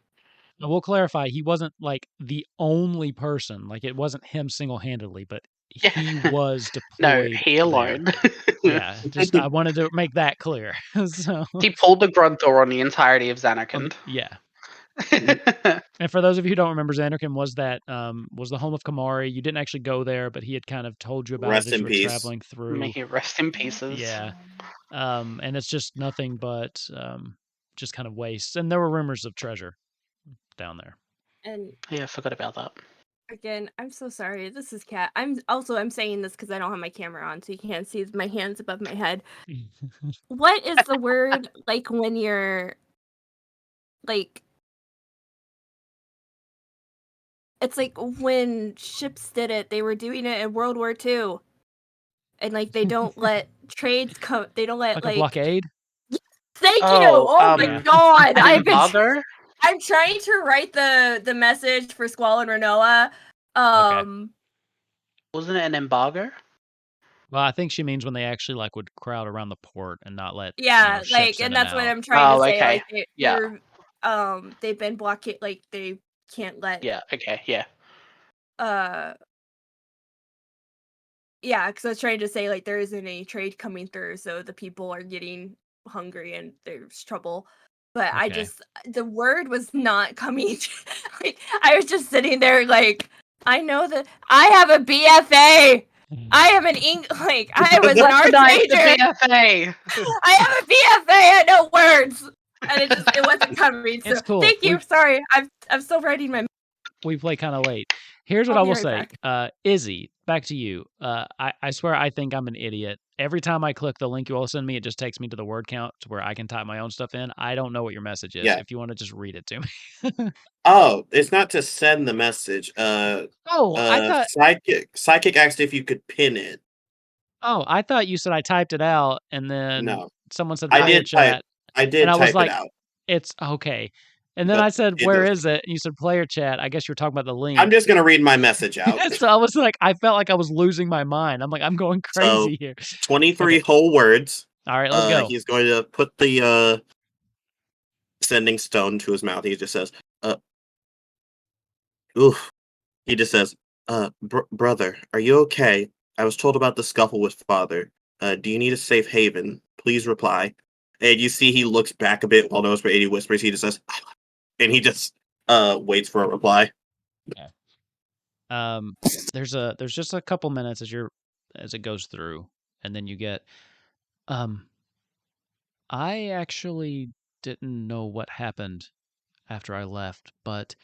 Now, we'll clarify, he wasn't like the only person, like it wasn't him single-handedly, but he was deployed. No, he alone. Yeah, just I wanted to make that clear. So he pulled the Grunthor on the entirety of Zanarkand. Yeah. And for those of you who don't remember, Zanarkand was the home of Kamari. You didn't actually go there, but he had kind of told you about Rest it as in you were peace. traveling through. May he rest in pieces. Yeah. And it's just nothing but just kind of waste. And there were rumors of treasure down there. And yeah, I forgot about that. Again, I'm so sorry. This is Kat. I'm saying this because I don't have my camera on, so you can't see my hands above my head. What is the word like when you're like? It's like when ships did it. They were doing it in World War II, and like they don't let trades come. They don't let Like a blockade? Thank you. Oh, Oh my god! Embargo? I'm trying to write the message for Squall and Renoa. Okay. Wasn't it an embargo? Well, I think she means when they actually like would crowd around the port and not let Yeah, ships like, in and that's what out. I'm trying to say. Okay. Like, Yeah. they've been blockade. Like, they can't let. Yeah. Okay. Yeah. Yeah, because I was trying to say like there isn't any trade coming through, so the people are getting hungry and there's trouble. But Okay. the word was not coming. Like, I was just sitting there like, I know that I have a BFA. I am an like I was an art major. BFA. I have a BFA. I know words, and it wasn't coming. So It's cool. thank you. Sorry, I'm still writing my. We play kind of late. Here's what I'll I be will right say. Izzy, back to you. I swear I think I'm an idiot. Every time I click the link you all send me, it just takes me to the word count to where I can type my own stuff in. I don't know what your message is. Yeah. If you want to just read it to me. Oh, it's not to send the message. I thought. Psychic asked if you could pin it. Oh, I thought you said I typed it out and then No, someone said I player did chat. I did and I was type like, it out. It's okay. And then But I said, it where does- is it? And you said player chat. I guess you were talking about the link. I'm just gonna read my message out. So I was like, I felt like I was losing my mind. I'm like, I'm going crazy here. 23 Okay. whole words. All right, let's go. He's going to put the sending stone to his mouth. He just says, oof. He just says, brother, are you okay? I was told about the scuffle with father. Do you need a safe haven? Please reply. And you see he looks back a bit while Nose 80 whispers. He just says, and he just waits for a reply. Okay. There's just a couple minutes as it goes through, and then you get I actually didn't know what happened after I left, but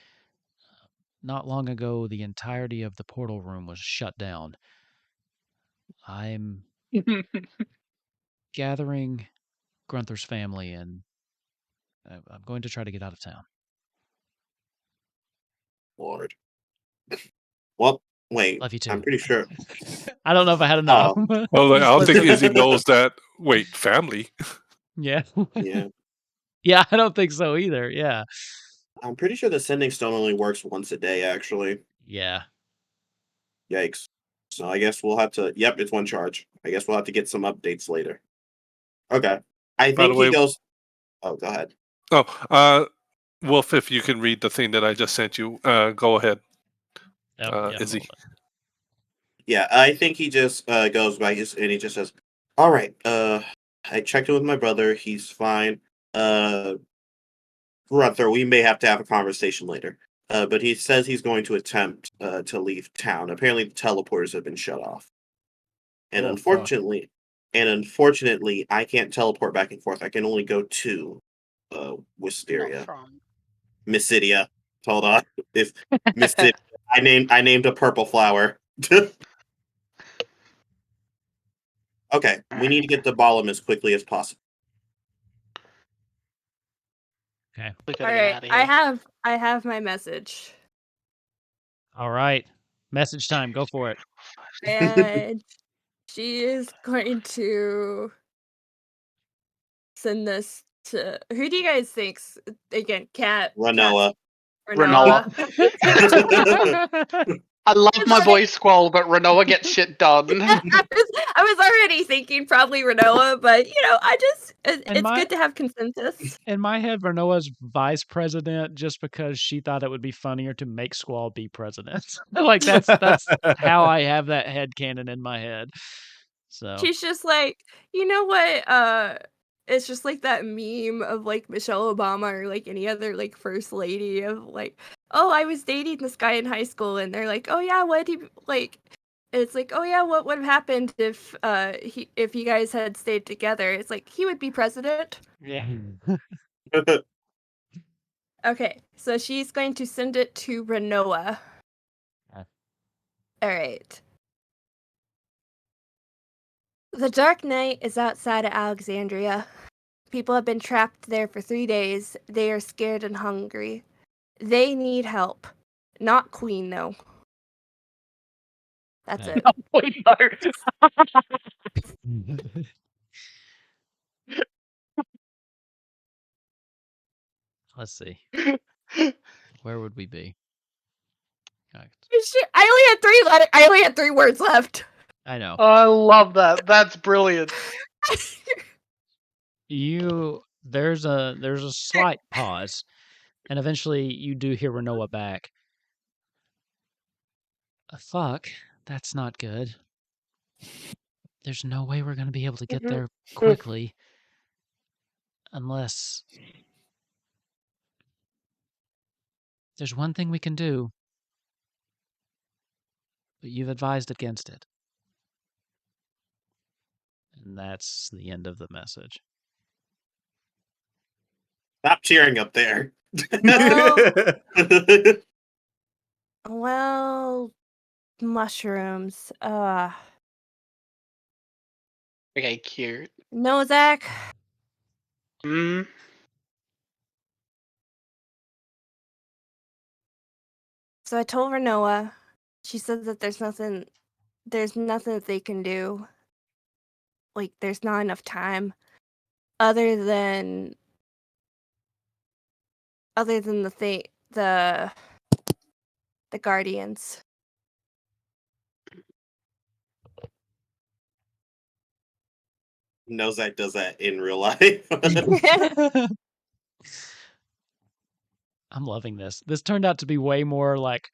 not long ago the entirety of the portal room was shut down. I'm gathering Grunther's family, and I'm going to try to get out of town. Lord. Well, wait. Love you too. I'm pretty sure. I don't know if I had enough. Well, I don't think Izzy knows that. Wait, family? Yeah. Yeah. Yeah, I don't think so either. Yeah. I'm pretty sure the sending stone only works once a day, actually. Yeah. Yikes. So I guess we'll have to. Yep, it's one charge. I guess we'll have to get some updates later. Okay. I By the think way- he goes. Oh, go ahead. Oh, Wolf, if you can read the thing that I just sent you, go ahead. Izzy. Yeah, I think he just goes by and he just says, "All right, I checked in with my brother. He's fine. Gunther, we may have to have a conversation later. But he says he's going to attempt to leave town. Apparently, the teleporters have been shut off, and Oh, unfortunately, I can't teleport back and forth. I can only go to Wisteria, Mysidia. Hold on, if Mysidia, I named a purple flower." Okay, we need to get the Balam as quickly as possible. Okay. All right, I have my message. All right. Message time. Go for it. And she is going to send this to who do you guys think's again? Cat. Renoa. Renoa. I love my voice Squall, but Renoa gets shit done. I was already thinking probably Renoa, but it's good to have consensus. In my head, Renoa's vice president just because she thought it would be funnier to make Squall be president. Like that's how I have that headcanon in my head. So She's just like, you know what? It's just like that meme of like Michelle Obama or like any other like first lady of like, oh, I was dating this guy in high school, and they're like, oh yeah, what he like? It's like, oh yeah, what would have happened if you guys had stayed together? It's like he would be president. yeah. Okay, so she's going to send it to Renoa. All right. The Dark Knight is outside of Alexandria. People have been trapped there for 3 days. They are scared and hungry. They need help. Not Queen, though. That's Okay. it. Oh, wait, no. Let's see. Where would we be? Shit, I only had 3 words left. I know. I love that. That's brilliant. There's a slight pause, and eventually you do hear Renoa back. Fuck, that's not good. There's no way we're gonna be able to get there quickly, unless there's one thing we can do, but you've advised against it. And that's the end of the message. Stop cheering up there. Well, mushrooms. Okay, cute. Nozak. Mm. So I told Renoa. She said that there's nothing that they can do. Like, there's not enough time other than the Guardians. Nozak does that in real life. I'm loving this. This turned out to be way more like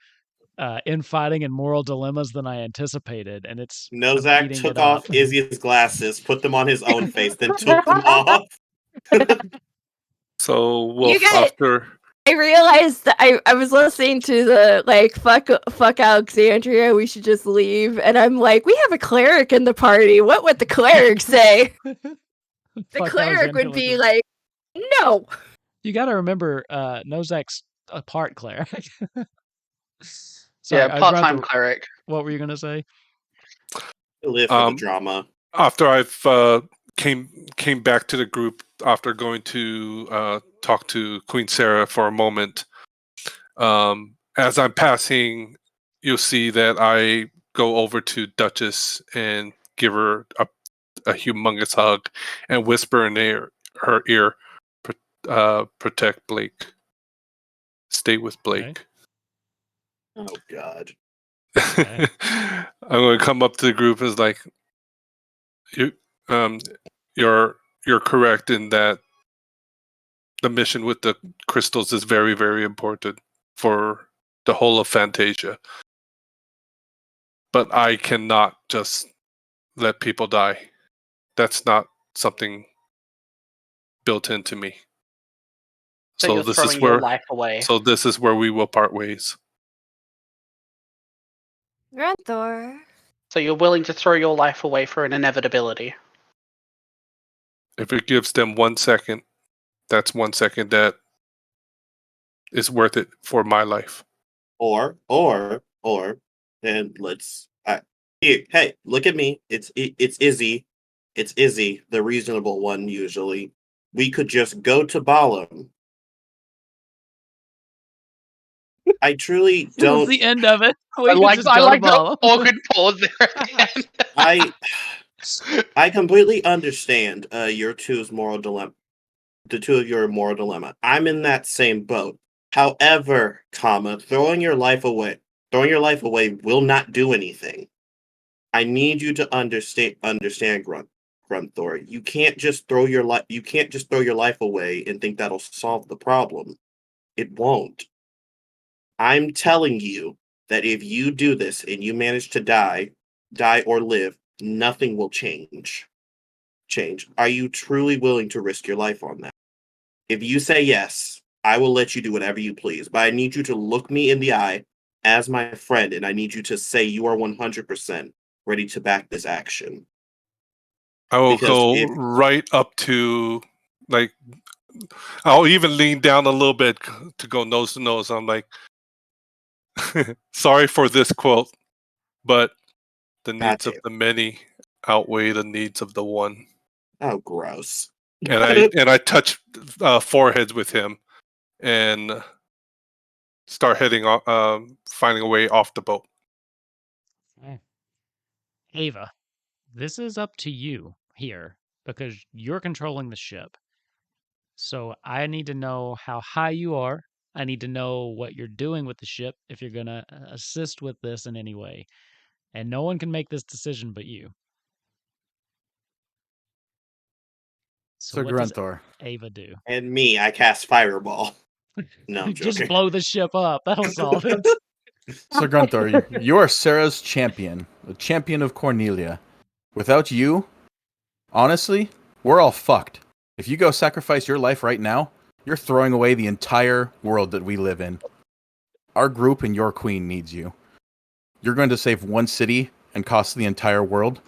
infighting and moral dilemmas than I anticipated, and it's Nozak eating took it up. off Izzy's glasses, put them on his own face, then took them off. So Wolf, You got it. after I realized that I was listening to the like fuck Alexandria, we should just leave, and I'm like, we have a cleric in the party. What would the cleric say? The Fuck cleric Alexandria would be listen. like, no. You got to remember, Nozak's a part cleric. Sorry, Yeah, part-time cleric. What were you gonna say? Live for the drama. after I've came back to the group after going to talk to Queen Sarah for a moment, as I'm passing, you'll see that I go over to Duchess and give her a humongous hug and whisper in her ear, protect Blake. Stay with Blake. Oh God. Okay. I'm going to come up to the group and is like, you're correct in that the mission with the crystals is very, very important for the whole of Fantasia. But I cannot just let people die. That's not something built into me. So you're this throwing is your where life away. So this is where we will part ways. Granthor. So you're willing to throw your life away for an inevitability. If it gives them 1 second, that's 1 second that is worth it for my life. Or, and let's. Hey, look at me. It's Izzy. It's Izzy, the reasonable one. Usually, we could just go to Balam. I truly don't. That's the end of it. I like the awkward pause there. I completely understand your two's moral dilemma. The two of your moral dilemma. I'm in that same boat. However, throwing your life away will not do anything. I need you to understand, Grunthor. You can't just throw your life away and think that'll solve the problem. It won't. I'm telling you that if you do this and you manage to die or live, nothing will change. Are you truly willing to risk your life on that? If you say yes, I will let you do whatever you please, but I need you to look me in the eye as my friend, and I need you to say you are 100% ready to back this action. I will go right up to, like, I'll even lean down a little bit to go nose to nose. I'm like, sorry for this quote, but the needs Got of you. the many outweigh the needs of the one. Oh, gross. And I touch foreheads with him and start heading finding a way off the boat. Okay. Ava, this is up to you here because you're controlling the ship. So I need to know how high you are. I need to know what you're doing with the ship if you're going to assist with this in any way. And no one can make this decision but you. So So what does Grunthor, Ava do? And me, I cast Fireball. No, I'm Just joking. blow the ship up. That'll solve it. so Grunthor, you are Sarah's champion, the champion of Cornelia. Without you, honestly, we're all fucked. If you go sacrifice your life right now, you're throwing away the entire world that we live in. Our group and your queen needs you. You're going to save one city and cost the entire world.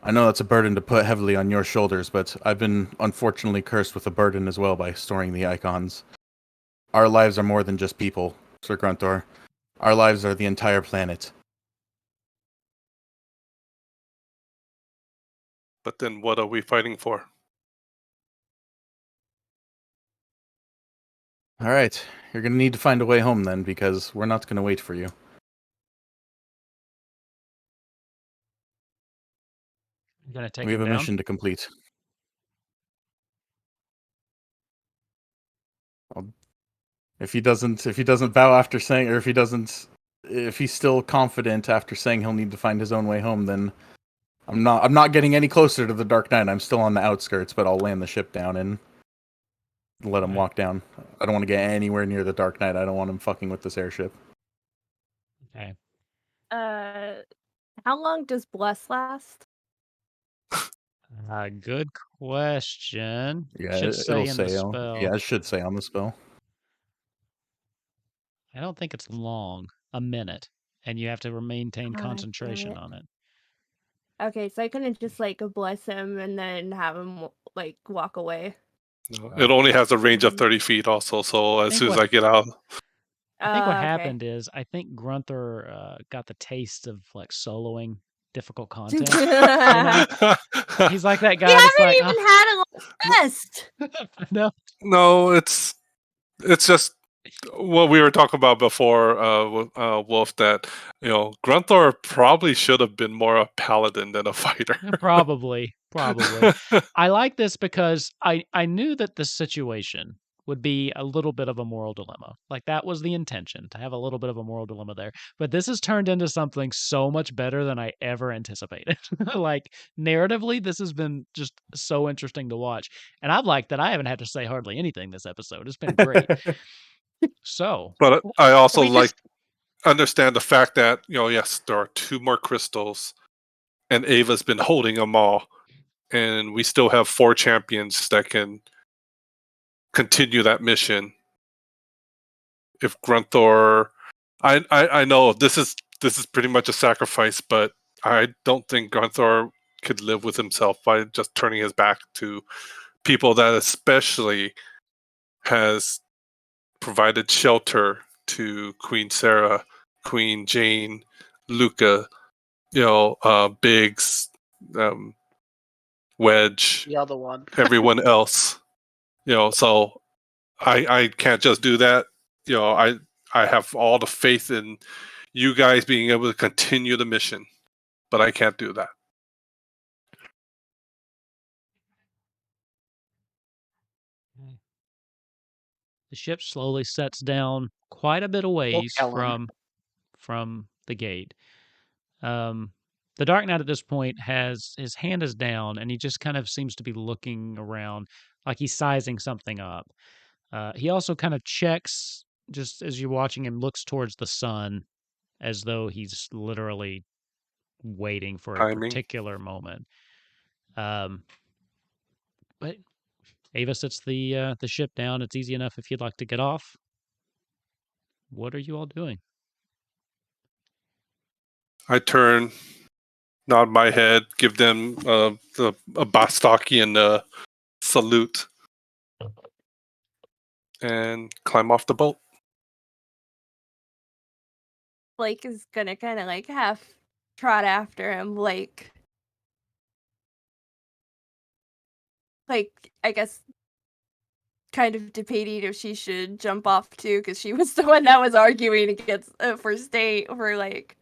I know that's a burden to put heavily on your shoulders, but I've been unfortunately cursed with a burden as well by storing the icons. Our lives are more than just people, Sir Grunthor. Our lives are the entire planet. But then what are we fighting for? All right, you're going to need to find a way home then, because we're not going to wait for you. I'm going to take We him have a down. mission to complete. If he doesn't bow after saying, or if he's still confident after saying he'll need to find his own way home, then I'm not getting any closer to the Dark Knight. I'm still on the outskirts, but I'll land the ship down and let him walk down. I don't want to get anywhere near the Dark Knight. I don't want him fucking with this airship. Okay. How long does bless last? Good question. Yeah, Should say it'll in the say. spell. Yeah, it should say on the spell. I don't think it's long. A minute. And you have to maintain God concentration damn it. on it. Okay, so I couldn't just like bless him and then have him like walk away. No, it only has a range of 30 feet also, so as think soon as what- I get out. I think what Okay. happened is I think Grunther got the taste of like soloing difficult content. You know? He's like that We guy that's haven't like, even had a long rest. no. No, it's just what we were talking about before, Wolf, that Grunthor probably should have been more a paladin than a fighter. Probably. I like this because I knew that this situation would be a little bit of a moral dilemma. Like that was the intention, to have a little bit of a moral dilemma there. But this has turned into something so much better than I ever anticipated. Like narratively, this has been just so interesting to watch. And I've liked that I haven't had to say hardly anything this episode. It's been great. So, But I also We just- understand the fact that yes, there are 2 more crystals, and Ava's been holding them all, and we still have 4 champions that can continue that mission. If Grunthor, I know this is pretty much a sacrifice, but I don't think Grunthor could live with himself by just turning his back to people that especially has provided shelter to Queen Sarah, Queen Jane, Luca, Biggs, Wedge, The other one. everyone else. So I can't just do that. I have all the faith in you guys being able to continue the mission, but I can't do that. the ship slowly sets down quite a bit of ways kill him. from the gate. The Dark Knight at this point has his hand is down, and he just kind of seems to be looking around, like he's sizing something up. He also kind of checks, just as you're watching him, looks towards the sun, as though he's literally waiting for a Timing. particular moment. But Ava sets the ship down. It's easy enough if you'd like to get off. What are you all doing? I turn, nod my head, give them a Bostokian salute, and climb off the boat. Blake is gonna kind of like half trot after him, like I guess kind of debating if she should jump off too, because she was the one that was arguing against for like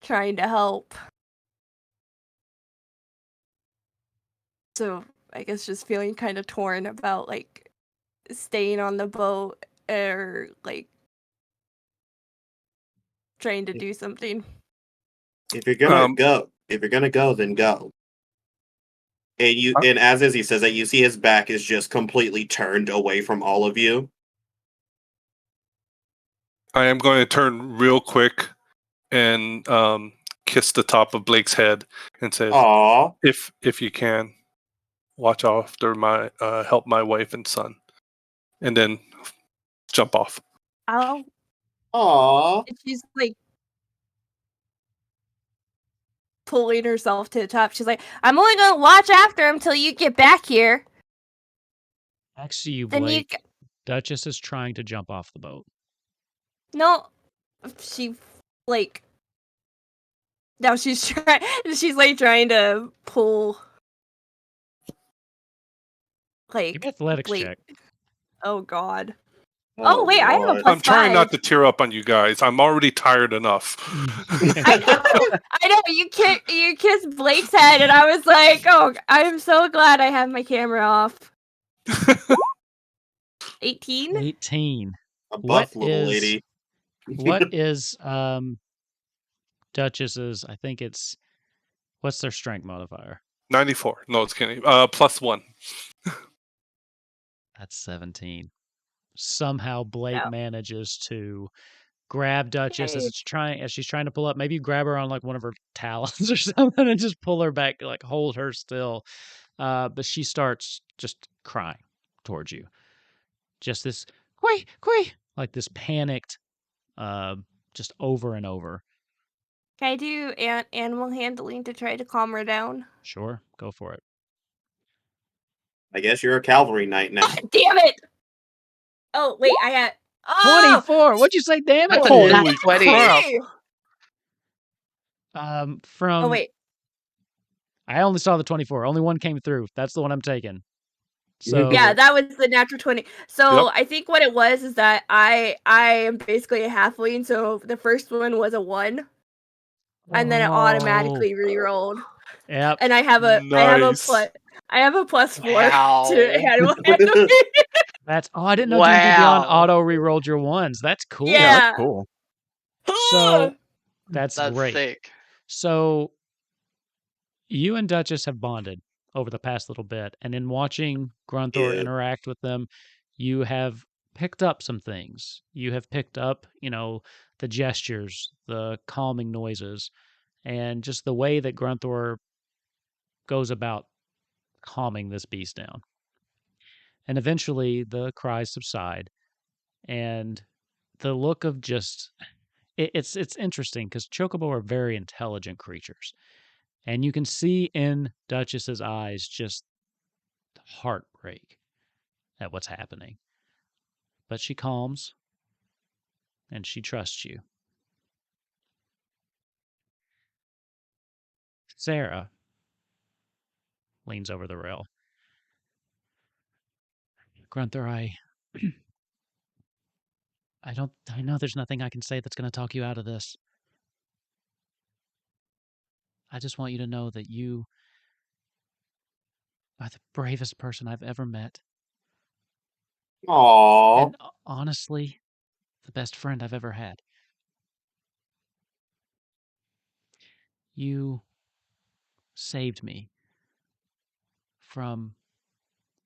trying to help. So I guess just feeling kind of torn about like staying on the boat or like trying to do something. If you're gonna go, then go. And as Izzy says that, you see his back is just completely turned away from all of you. I am going to turn real quick and kiss the top of Blake's head and say, Aww. if you can, watch after my help my wife and son, and then jump off. Aww. She's like pulling herself to the top. She's like, I'm only gonna watch after him till you get back here. Next to you, Then Blake, Duchess is trying to jump off the boat. No, she like. Now she's trying. She's like trying to pull. Like Give me athletics Blake. check. Oh God. Oh wait, I have a Lord. plus I'm trying 5. not to tear up on you guys. I'm already tired enough. I know you kissed Blake's head, and I was like, oh, I'm so glad I have my camera off. 18. 18. A What buff little is- lady. What is Duchess's? I think it's what's their strength modifier? 94. No, it's kidding. +1. That's 17. Somehow Blake Yeah. manages to grab Duchess as she's trying to pull up. Maybe you grab her on like one of her talons or something and just pull her back, like hold her still. But she starts just crying towards you. Just this quay, like this panicked, just over and over. Can I do animal handling to try to calm her down? Sure, go for it. I guess you're a cavalry knight now. Damn it! Oh wait, I had 24. What'd you say? Damn it! That's a Holy nat 20. crap. From Oh wait, I only saw the 24. Only one came through. That's the one I'm taking. So yeah, that was the natural 20. So Yep. I think what it was is that I am basically a halfling, so the first one was a 1, and then it automatically re-rolled. Yep. And I have a Nice. +4 Wow. to animal handling. That's I didn't know D&D Beyond Wow. auto re-rolled your ones. That's cool. Yeah. Yeah, that's cool. So that's That's great. sick. So you and Duchess have bonded over the past little bit, and in watching Grunthor Yeah. interact with them, you have picked up some things. You have picked up, the gestures, the calming noises, and just the way that Grunthor goes about calming this beast down. And eventually the cries subside, and the look of just it's interesting because Chocobo are very intelligent creatures. And you can see in Duchess's eyes just heartbreak at what's happening. But she calms and she trusts you. Sarah leans over the rail. Grunthor, I know there's nothing I can say that's going to talk you out of this. I just want you to know that you are the bravest person I've ever met. Aww. And honestly, the best friend I've ever had. You saved me from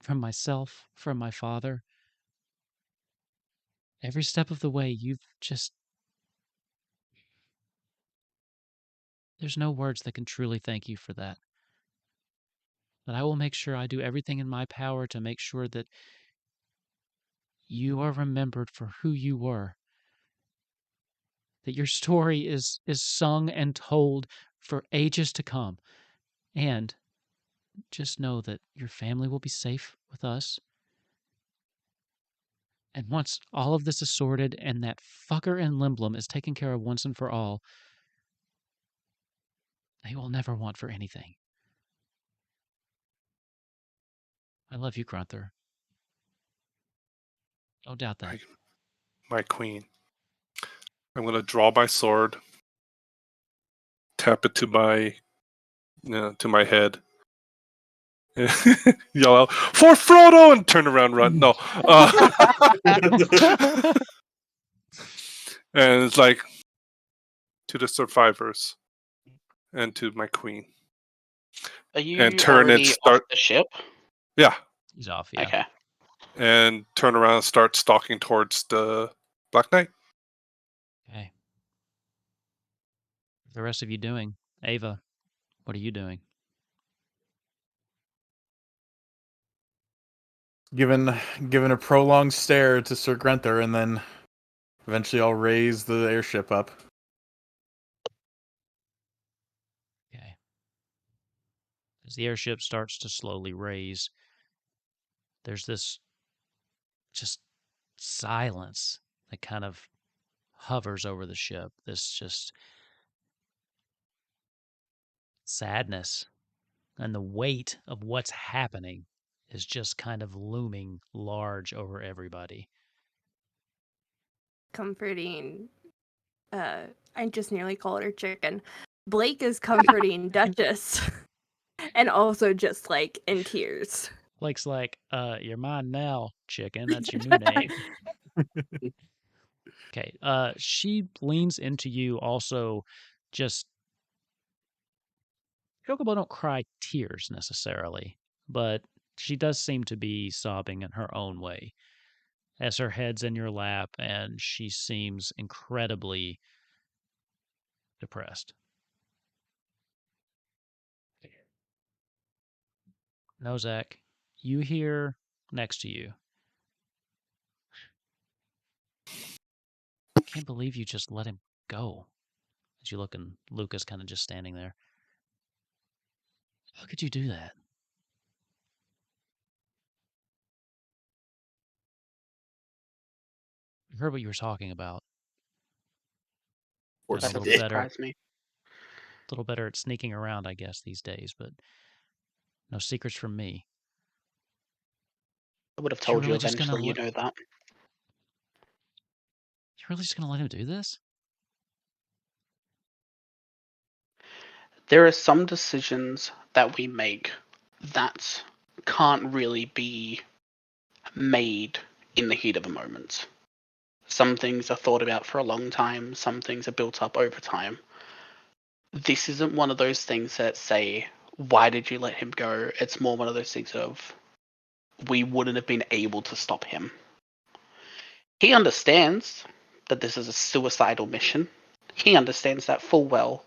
myself, from my father. Every step of the way, you've just... There's no words that can truly thank you for that. But I will make sure I do everything in my power to make sure that you are remembered for who you were. That your story is sung and told for ages to come. And just know that your family will be safe with us. And once all of this is sorted and that fucker in Limblom is taken care of once and for all, They will never want for anything. I love you, Grunther. Don't doubt that. My queen. I'm going to draw my sword, tap it to my head, yell out, "For Frodo!" and turn around, run. No. And it's like, to the survivors and to my queen. Are you And turn and already start. off the ship? Yeah. He's off, yeah. Okay. And turn around and start stalking towards the Black Knight. Okay. What are the rest of you doing? Ava, what are you doing? Given a prolonged stare to Sir Grunther, and then eventually I'll raise the airship up. Okay. As the airship starts to slowly raise, there's this just silence that kind of hovers over the ship. This just sadness and the weight of what's happening is just kind of looming large over everybody. Comforting. I just nearly called her chicken. Blake is comforting Duchess, and also just like in tears. Blake's like, you're mine now, chicken. That's your new name. Okay. She leans into you also just Chocobo don't cry tears necessarily, but she does seem to be sobbing in her own way as her head's in your lap and she seems incredibly depressed. Nozak, you hear next to you. I can't believe you just let him go. As you look and Luca's kind of just standing there. How could you do that? I heard what you were talking about. Or Getting a That little doesn't better. surprise me. A little better at sneaking around, I guess, these days, but no secrets from me. I would have You're told you really just gonna eventually, you know that. You're really just gonna let him do this? There are some decisions that we make that can't really be made in the heat of a moment. Some things are thought about for a long time, some things are built up over time. This isn't one of those things that say, why did you let him go? It's more one of those things of, we wouldn't have been able to stop him. He understands that this is a suicidal mission. He understands that full well.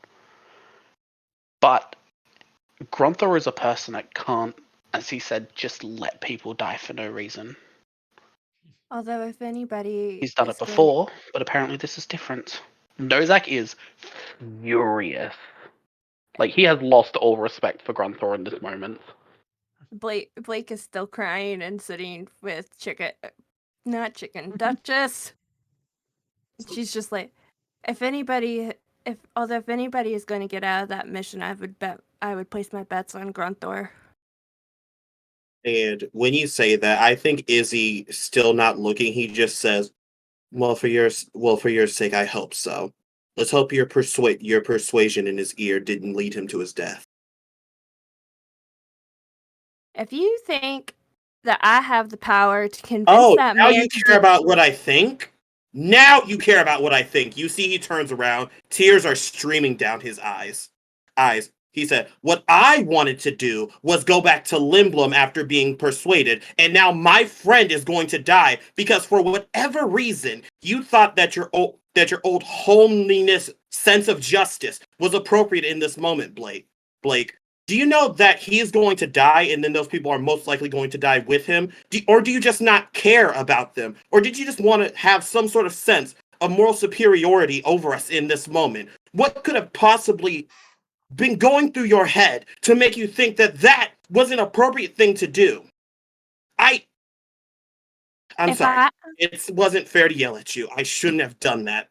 But Grunther is a person that can't, as he said, just let people die for no reason. Although, if anybody He's done it is going, before, but apparently this is different. Nozak is furious. Like, he has lost all respect for Grunther in this moment. Blake is still crying and sitting with Duchess. She's just like, if anybody is going to get out of that mission, I would place my bets on Grunthor. And when you say that, I think Izzy still not looking. He just says, "Well, for your sake, I hope so. Let's hope your persuasion in his ear didn't lead him to his death." If you think that I have the power to convince Oh, that now man you to care do about what I think? Now you care about what I think. You see he turns around. Tears are streaming down his eyes. He said, "What I wanted to do was go back to Limblum after being persuaded, and now my friend is going to die because for whatever reason you thought that your old homeliness sense of justice was appropriate in this moment, Blake. Blake, do you know that he is going to die and then those people are most likely going to die with him? Or do you just not care about them? Or did you just want to have some sort of sense of moral superiority over us in this moment? What could have possibly been going through your head to make you think that that was an appropriate thing to do?" I'm sorry. It wasn't fair to yell at you. I shouldn't have done that.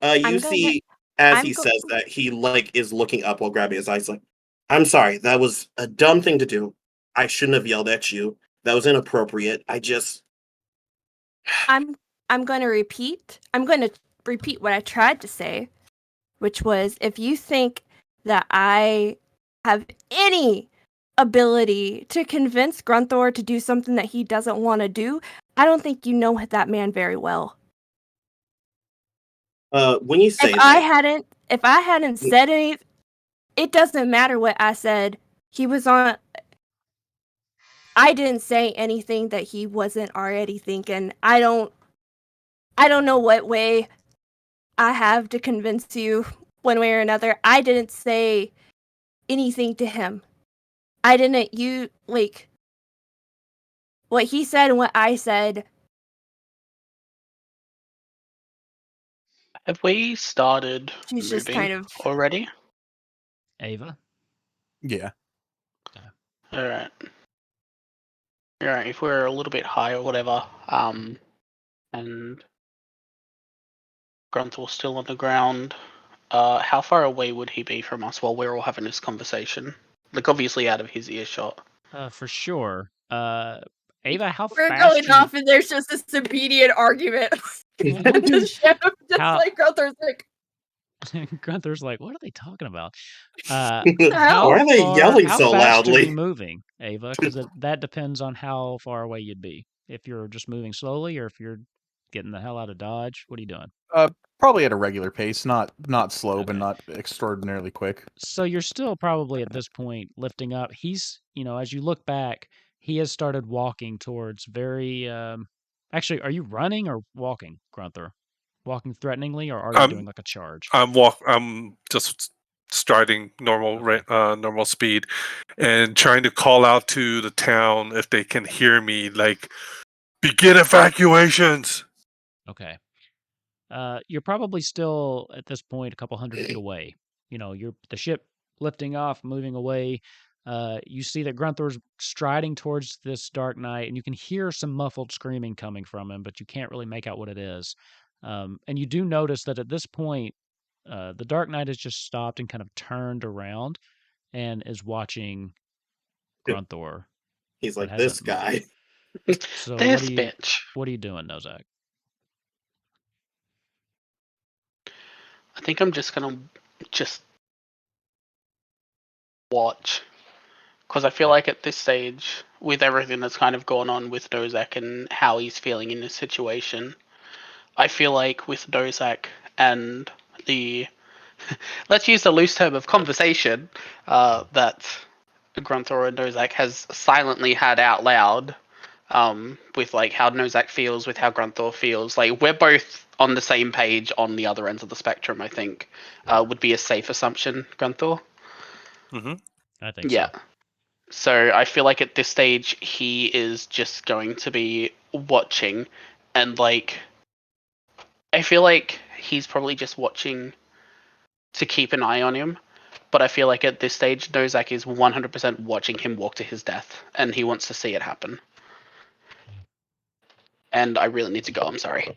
You see, as I'm he go- says that, he like is looking up while grabbing his eyes. Like, I'm sorry, that was a dumb thing to do. I shouldn't have yelled at you. That was inappropriate. I'm going to repeat. I'm going to repeat what I tried to say, which was if you think that I have any ability to convince Grunthor to do something that he doesn't want to do, I don't think you know that man very well. When you say If that, I hadn't said anything, it doesn't matter what I said. He was on. I didn't say anything that he wasn't already thinking. I don't know what way I have to convince you one way or another. I didn't say anything to him. I didn't what he said and what I said. Have we started She's just moving kind of already? Ava? Yeah. Alright. Alright, if we're a little bit high or whatever, and Grunthor's still on the ground, how far away would he be from us while we're all having this conversation? Like, obviously out of his earshot. For sure. Ava, how we're fast going off and there's just this immediate argument. And the ship just How- like Grunthor's like Gunther's like, what are they talking about? hell? Why are they yelling how so fast are loudly? we moving, Ava? Because that depends on how far away you'd be. If you're just moving slowly, or if you're getting the hell out of Dodge, what are you doing? Probably at a regular pace, not slow, but Okay. not extraordinarily quick. So you're still probably at this point lifting up. He's, as you look back, he has started walking towards very. Actually, are you running or walking, Grunther? Walking threateningly, or are you doing like a charge? I'm just starting normal normal speed, and trying to call out to the town if they can hear me. Like, begin evacuations. Okay. You're probably still at this point a couple hundred feet away. You're the ship lifting off, moving away. You see that Grunthor's striding towards this dark night, and you can hear some muffled screaming coming from him, but you can't really make out what it is. And you do notice that at this point, the Dark Knight has just stopped and kind of turned around and is watching Grunthor. He's but like, this hasn't guy. moved. So This bitch. what are you doing, Nozak? I think I'm just gonna watch. Because I feel like at this stage, with everything that's kind of gone on with Nozak and how he's feeling in this situation, I feel like with Nozak and the let's use the loose term of conversation that Grunthor and Nozak has silently had out loud, with like how Nozak feels, with how Grunthor feels. Like, we're both on the same page on the other ends of the spectrum, I think, would be a safe assumption, Grunthor. Mm-hmm. I think Yeah. so. So I feel like at this stage he is just going to be watching, and like I feel like he's probably just watching to keep an eye on him. But I feel like at this stage Nozak is 100% watching him walk to his death, and he wants to see it happen. And I really need to go. I'm sorry.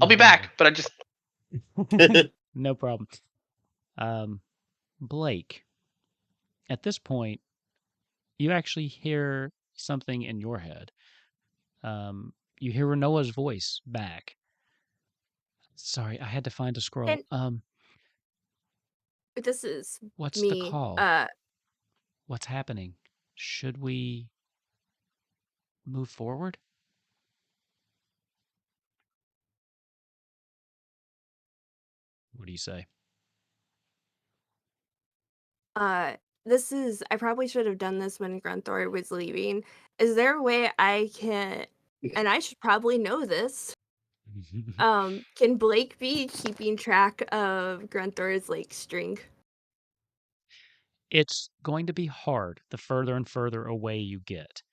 I'll be back, but I just No problem. Blake, at this point, you actually hear something in your head. You hear Renoa's voice back. Sorry, I had to find a scroll. This is What's the me. call? What's happening? Should we move forward? What do you say? This is I probably should have done this when Grunthor was leaving. Is there a way I can, and I should probably know this, can Blake be keeping track of Grunthor's like string? It's going to be hard the further and further away you get.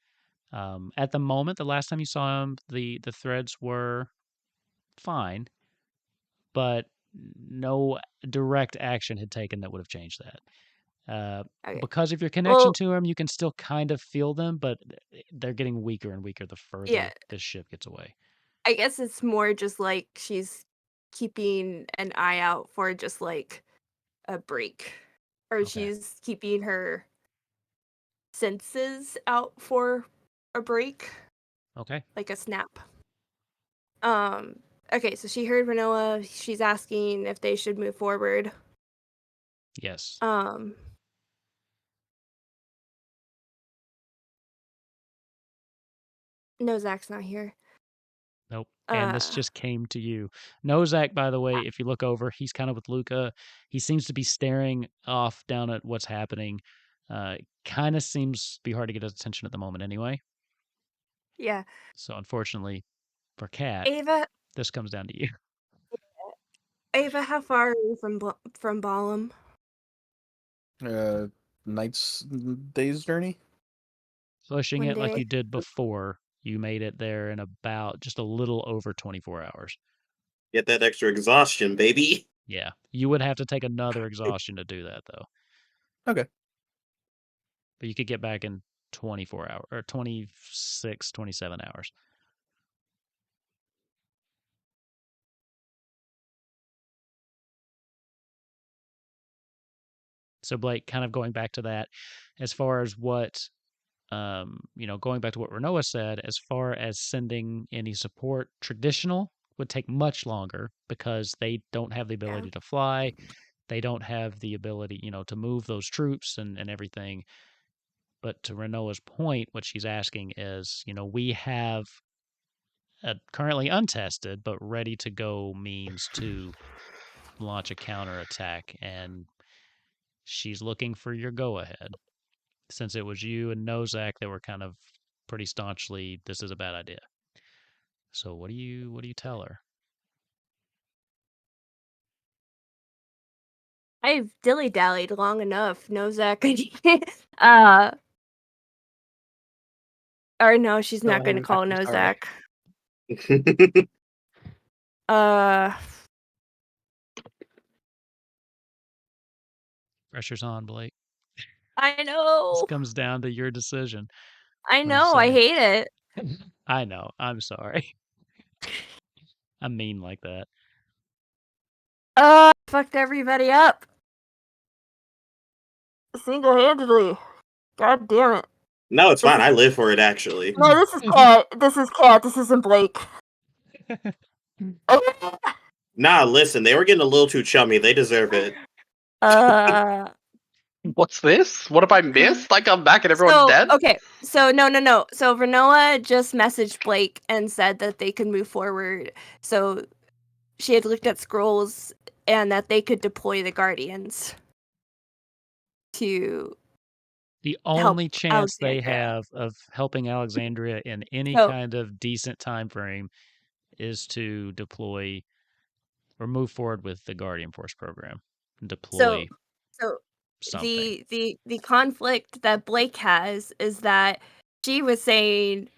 At the moment, the last time you saw him, the threads were fine, but no direct action had taken that would have changed that. Okay. Because of your connection Well, to him, you can still kind of feel them, but they're getting weaker and weaker the further Yeah. this ship gets away. I guess it's more just like she's keeping an eye out for just like a break, or Okay. she's keeping her senses out for a break, Okay. like a snap. Okay, so she heard Renoa. She's asking if they should move forward. Yes. Nozak's not here. Nope. And this just came to you. Nozak, by the way, if you look over, he's kind of with Luca. He seems to be staring off down at what's happening. Kind of seems to be hard to get his attention at the moment anyway. Yeah. So unfortunately for Kat, Ava, this comes down to you. how far are you from Balam? Day's journey. Pushing One it like day. you did before, you made it there in about just a little over 24 hours. Get that extra exhaustion, baby. Yeah. You would have to take another exhaustion to do that, though. Okay. But you could get back in 24 hours, or 26, 27 hours. So Blake, kind of going back to that, as far as what, going back to what Renoa said, as far as sending any support, traditional would take much longer because they don't have the ability to fly. They don't have the ability, to move those troops and everything. But to Renoa's point, what she's asking is, we have a currently untested but ready to go means to launch a counterattack, and she's looking for your go ahead. Since it was you and Nozak that were kind of pretty staunchly, this is a bad idea. So what do you tell her? I've dilly-dallied long enough, Nozak. Or no, she's not going to call Nozak. Pressure's on, Blake. I know. This comes down to your decision. I know. I hate it. I know. I'm sorry. I'm mean like that. Fucked everybody up. Single-handedly. God damn it. No, it's fine. I live for it, actually. No, this is Kat. This is Kat. This isn't Blake. Nah, listen, they were getting a little too chummy. They deserve it. What's this? What have I missed? I come back and everyone's dead? Okay, so no. So Renoa just messaged Blake and said that they could move forward. So she had looked at scrolls and that they could deploy the Guardians to the only chance they have of helping Alexandria in any kind of decent time frame is to deploy or move forward with the Guardian Force program. Deploy something. The conflict that Blake has is that she was saying,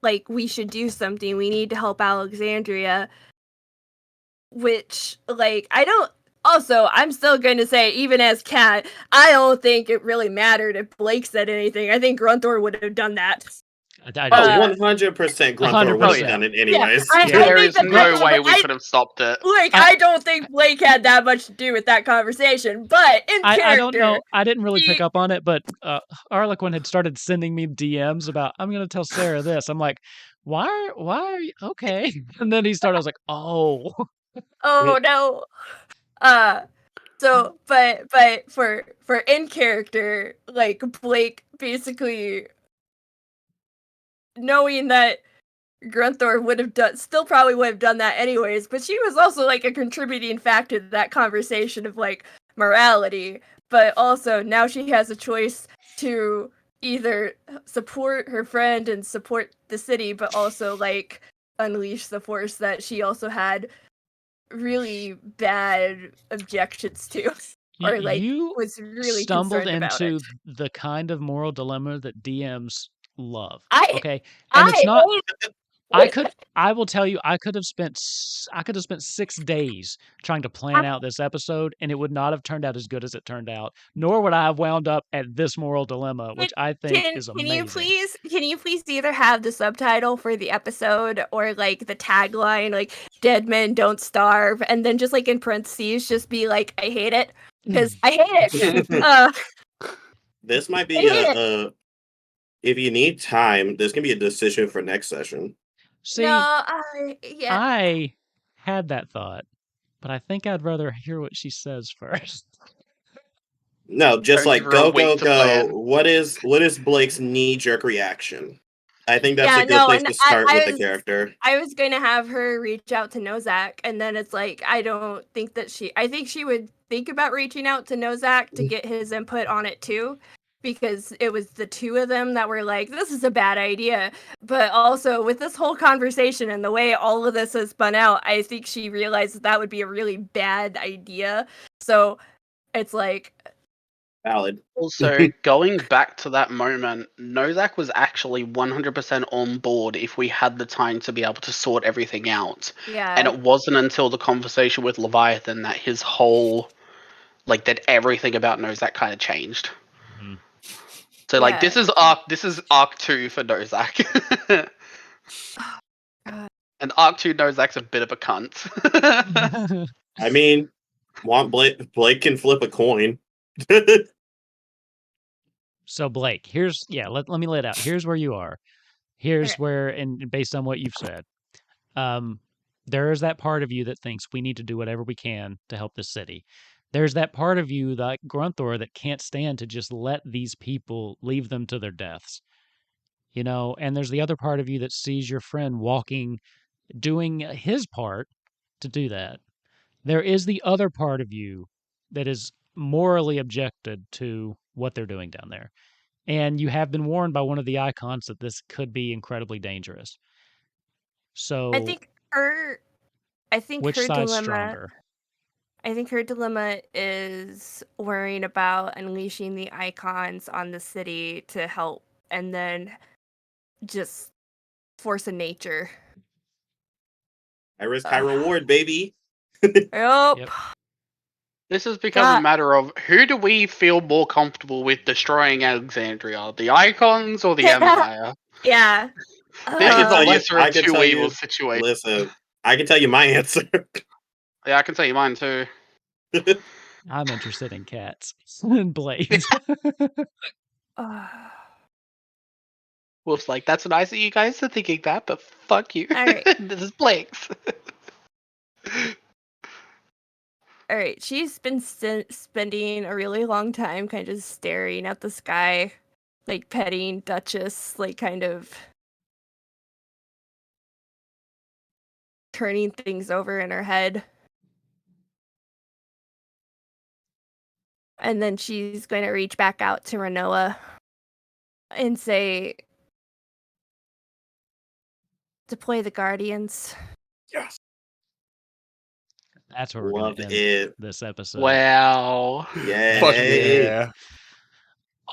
like, we should do something. We need to help Alexandria. Which, like, I don't... Also, I'm still going to say, even as Kat, I don't think it really mattered if Blake said anything. I think Grunthor would have done that. 100% Grunthor would have done it anyways. Yeah, there is no way we could have stopped it. Like, I don't think Blake had that much to do with that conversation, but in character... I don't know. I didn't really pick up on it, but Arlequin had started sending me DMs about, I'm going to tell Sarah this. I'm like, why are you... Okay. And then he started, I was like, oh. Oh, no. So, but for in character, like, Blake basically knowing that Grunthor would have probably would have done that anyways, but she was also, like, a contributing factor to that conversation of, like, morality, but also now she has a choice to either support her friend and support the city, but also, like, unleash the force that she also had really bad objections to, or like you was really stumbled concerned about into it. the kind of moral dilemma that DMs love. And it's not I will tell you, I could have spent 6 days trying to plan out this episode, and it would not have turned out as good as it turned out. Nor would I have wound up at this moral dilemma, which I think is amazing. Can you please either have the subtitle for the episode or like the tagline, like "Dead men don't starve," and then just like in parentheses, just be like, "I hate it," because I hate it. This might be I hate a if you need time, this can be a decision for next session. See, yeah. I had that thought, but I think I'd rather hear what she says first. No, just Don't like give her a go, week go, to go. plan. What is Blake's knee-jerk reaction? I think that's Yeah, a good no, place and to start I with the was- character. I was going to have her reach out to Nozak, and then it's like, I don't think that I think she would think about reaching out to Nozak to get his input on it too, because it was the two of them that were like, this is a bad idea. But also, with this whole conversation and the way all of this has spun out, I think she realized that would be a really bad idea. So it's like, Valid. Also, going back to that moment, Nozak was actually 100% on board if we had the time to be able to sort everything out. yeah. And it wasn't until the conversation with Leviathan that his whole, like, that everything about Nozak kind of changed. Mhm. So, like, Yeah. this is arc 2 for Nozak. God. And arc 2 Nozak's a bit of a cunt. I mean, Blake can flip a coin. So Blake, let me lay it out. Here's where you are. Here's Okay. where, and based on what you've said, there is that part of you that thinks we need to do whatever we can to help the city. There's that part of you, like Grunthor, that can't stand to just let these people leave them to their deaths. You know, and there's the other part of you that sees your friend doing his part to do that. There is the other part of you that is morally objected to what they're doing down there. And you have been warned by one of the icons that this could be incredibly dangerous. So I think which her side's dilemma. stronger? I think her dilemma is worrying about unleashing the icons on the city to help, and then just force of nature. High risk, high reward, baby. Oh, Yep. This has become a God. matter of who do we feel more comfortable with destroying Alexandria, the Icons or the Empire? yeah. This is a tell you- lesser I of can two tell you- evils situation. Listen, I can tell you my answer. Yeah, I can tell you mine too. I'm interested in cats and blades. Wolf's like, that's nice of you guys are thinking that, but fuck you. All right. This is Blake's. All right, she's been spending a really long time kind of just staring at the sky, like petting Duchess, like kind of turning things over in her head. And then she's going to reach back out to Renoa and say, deploy the Guardians. Yes. That's where we're going Love to end it. this episode. Wow. Yay. Fuck yeah.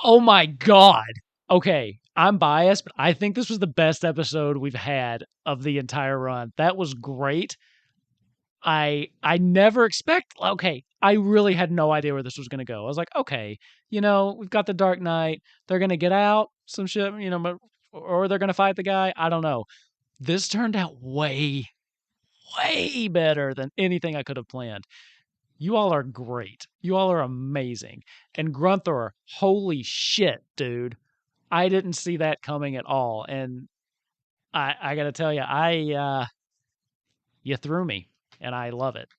Oh my God. Okay, I'm biased, but I think this was the best episode we've had of the entire run. That was great. I never okay, I really had no idea where this was going to go. I was like, okay, we've got the Dark Knight. They're going to get out some shit, or they're going to fight the guy. I don't know. This turned out way better than anything I could have planned. You all are great. You all are amazing. And Grunthor, holy shit, dude. I didn't see that coming at all. And I got to tell you, you threw me, and I love it.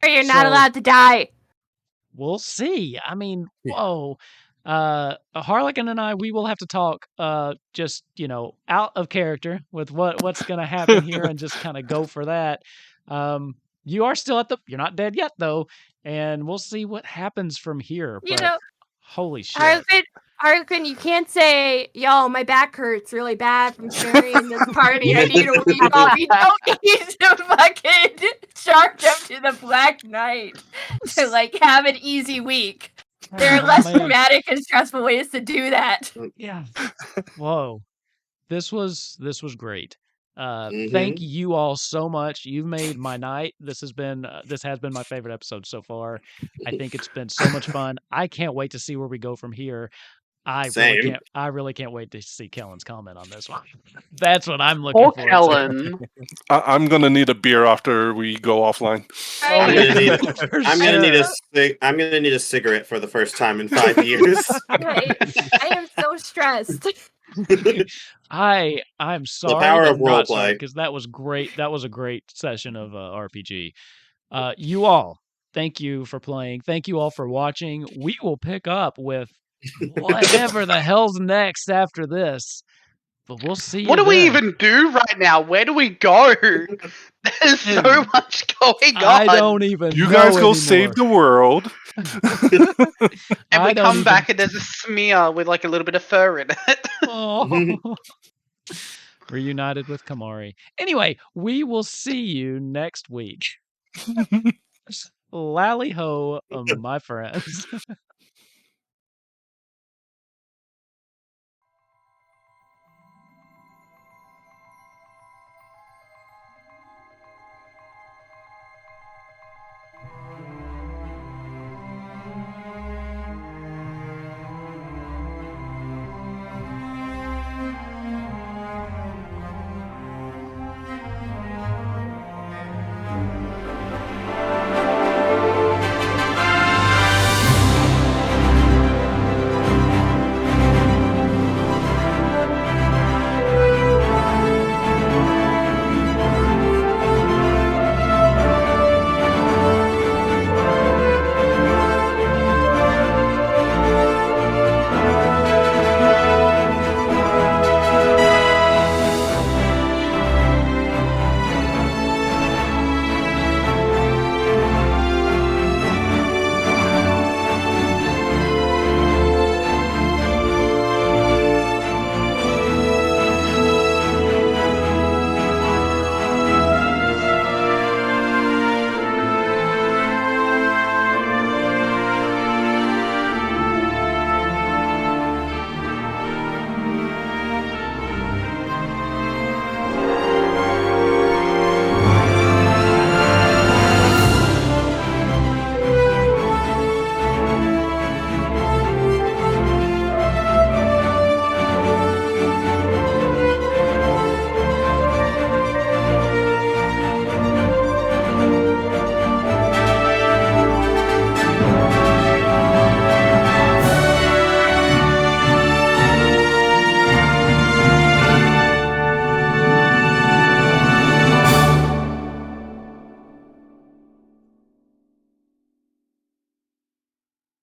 Or you're not So- allowed to die. We'll see. I mean, whoa. Harlequin and I, we will have to talk just, out of character with what's going to happen here and just kind of go for that. You are still you're not dead yet though, and we'll see what happens from here. You But know, holy shit. Harlequin, you can't say, yo, my back hurts really bad from carrying this party. I need a week off. You don't need to fucking charge up to the Black Knight to, like, have an easy week. There are less Man. dramatic and stressful ways to do that. Yeah. Whoa. This was great. Thank you all so much. You've made my night. This has been my favorite episode so far. I think it's been so much fun. I can't wait to see where we go from here. I Same. really can't wait to see Kellen's comment on this one. That's what I'm looking Poor for. Kellen. I'm gonna need a beer after we go offline. I'm gonna need. For I'm gonna need sure. I'm gonna need a cigarette for the first time in 5 years. Right. I am so stressed. I'm sorry, power but of not sorry, roleplay. because that was great. That was a great session of RPG. You all, thank you for playing. Thank you all for watching. We will pick up with whatever the hell's next after this. But we'll see you What do we then. even do right now? Where do we go? There's so Dude, much going on. I don't even You know guys go anymore. save the world. And I we don't come even- back and there's a smear with like a little bit of fur in it. Oh. Reunited with Kamari. Anyway, we will see you next week. Lally ho, my friends.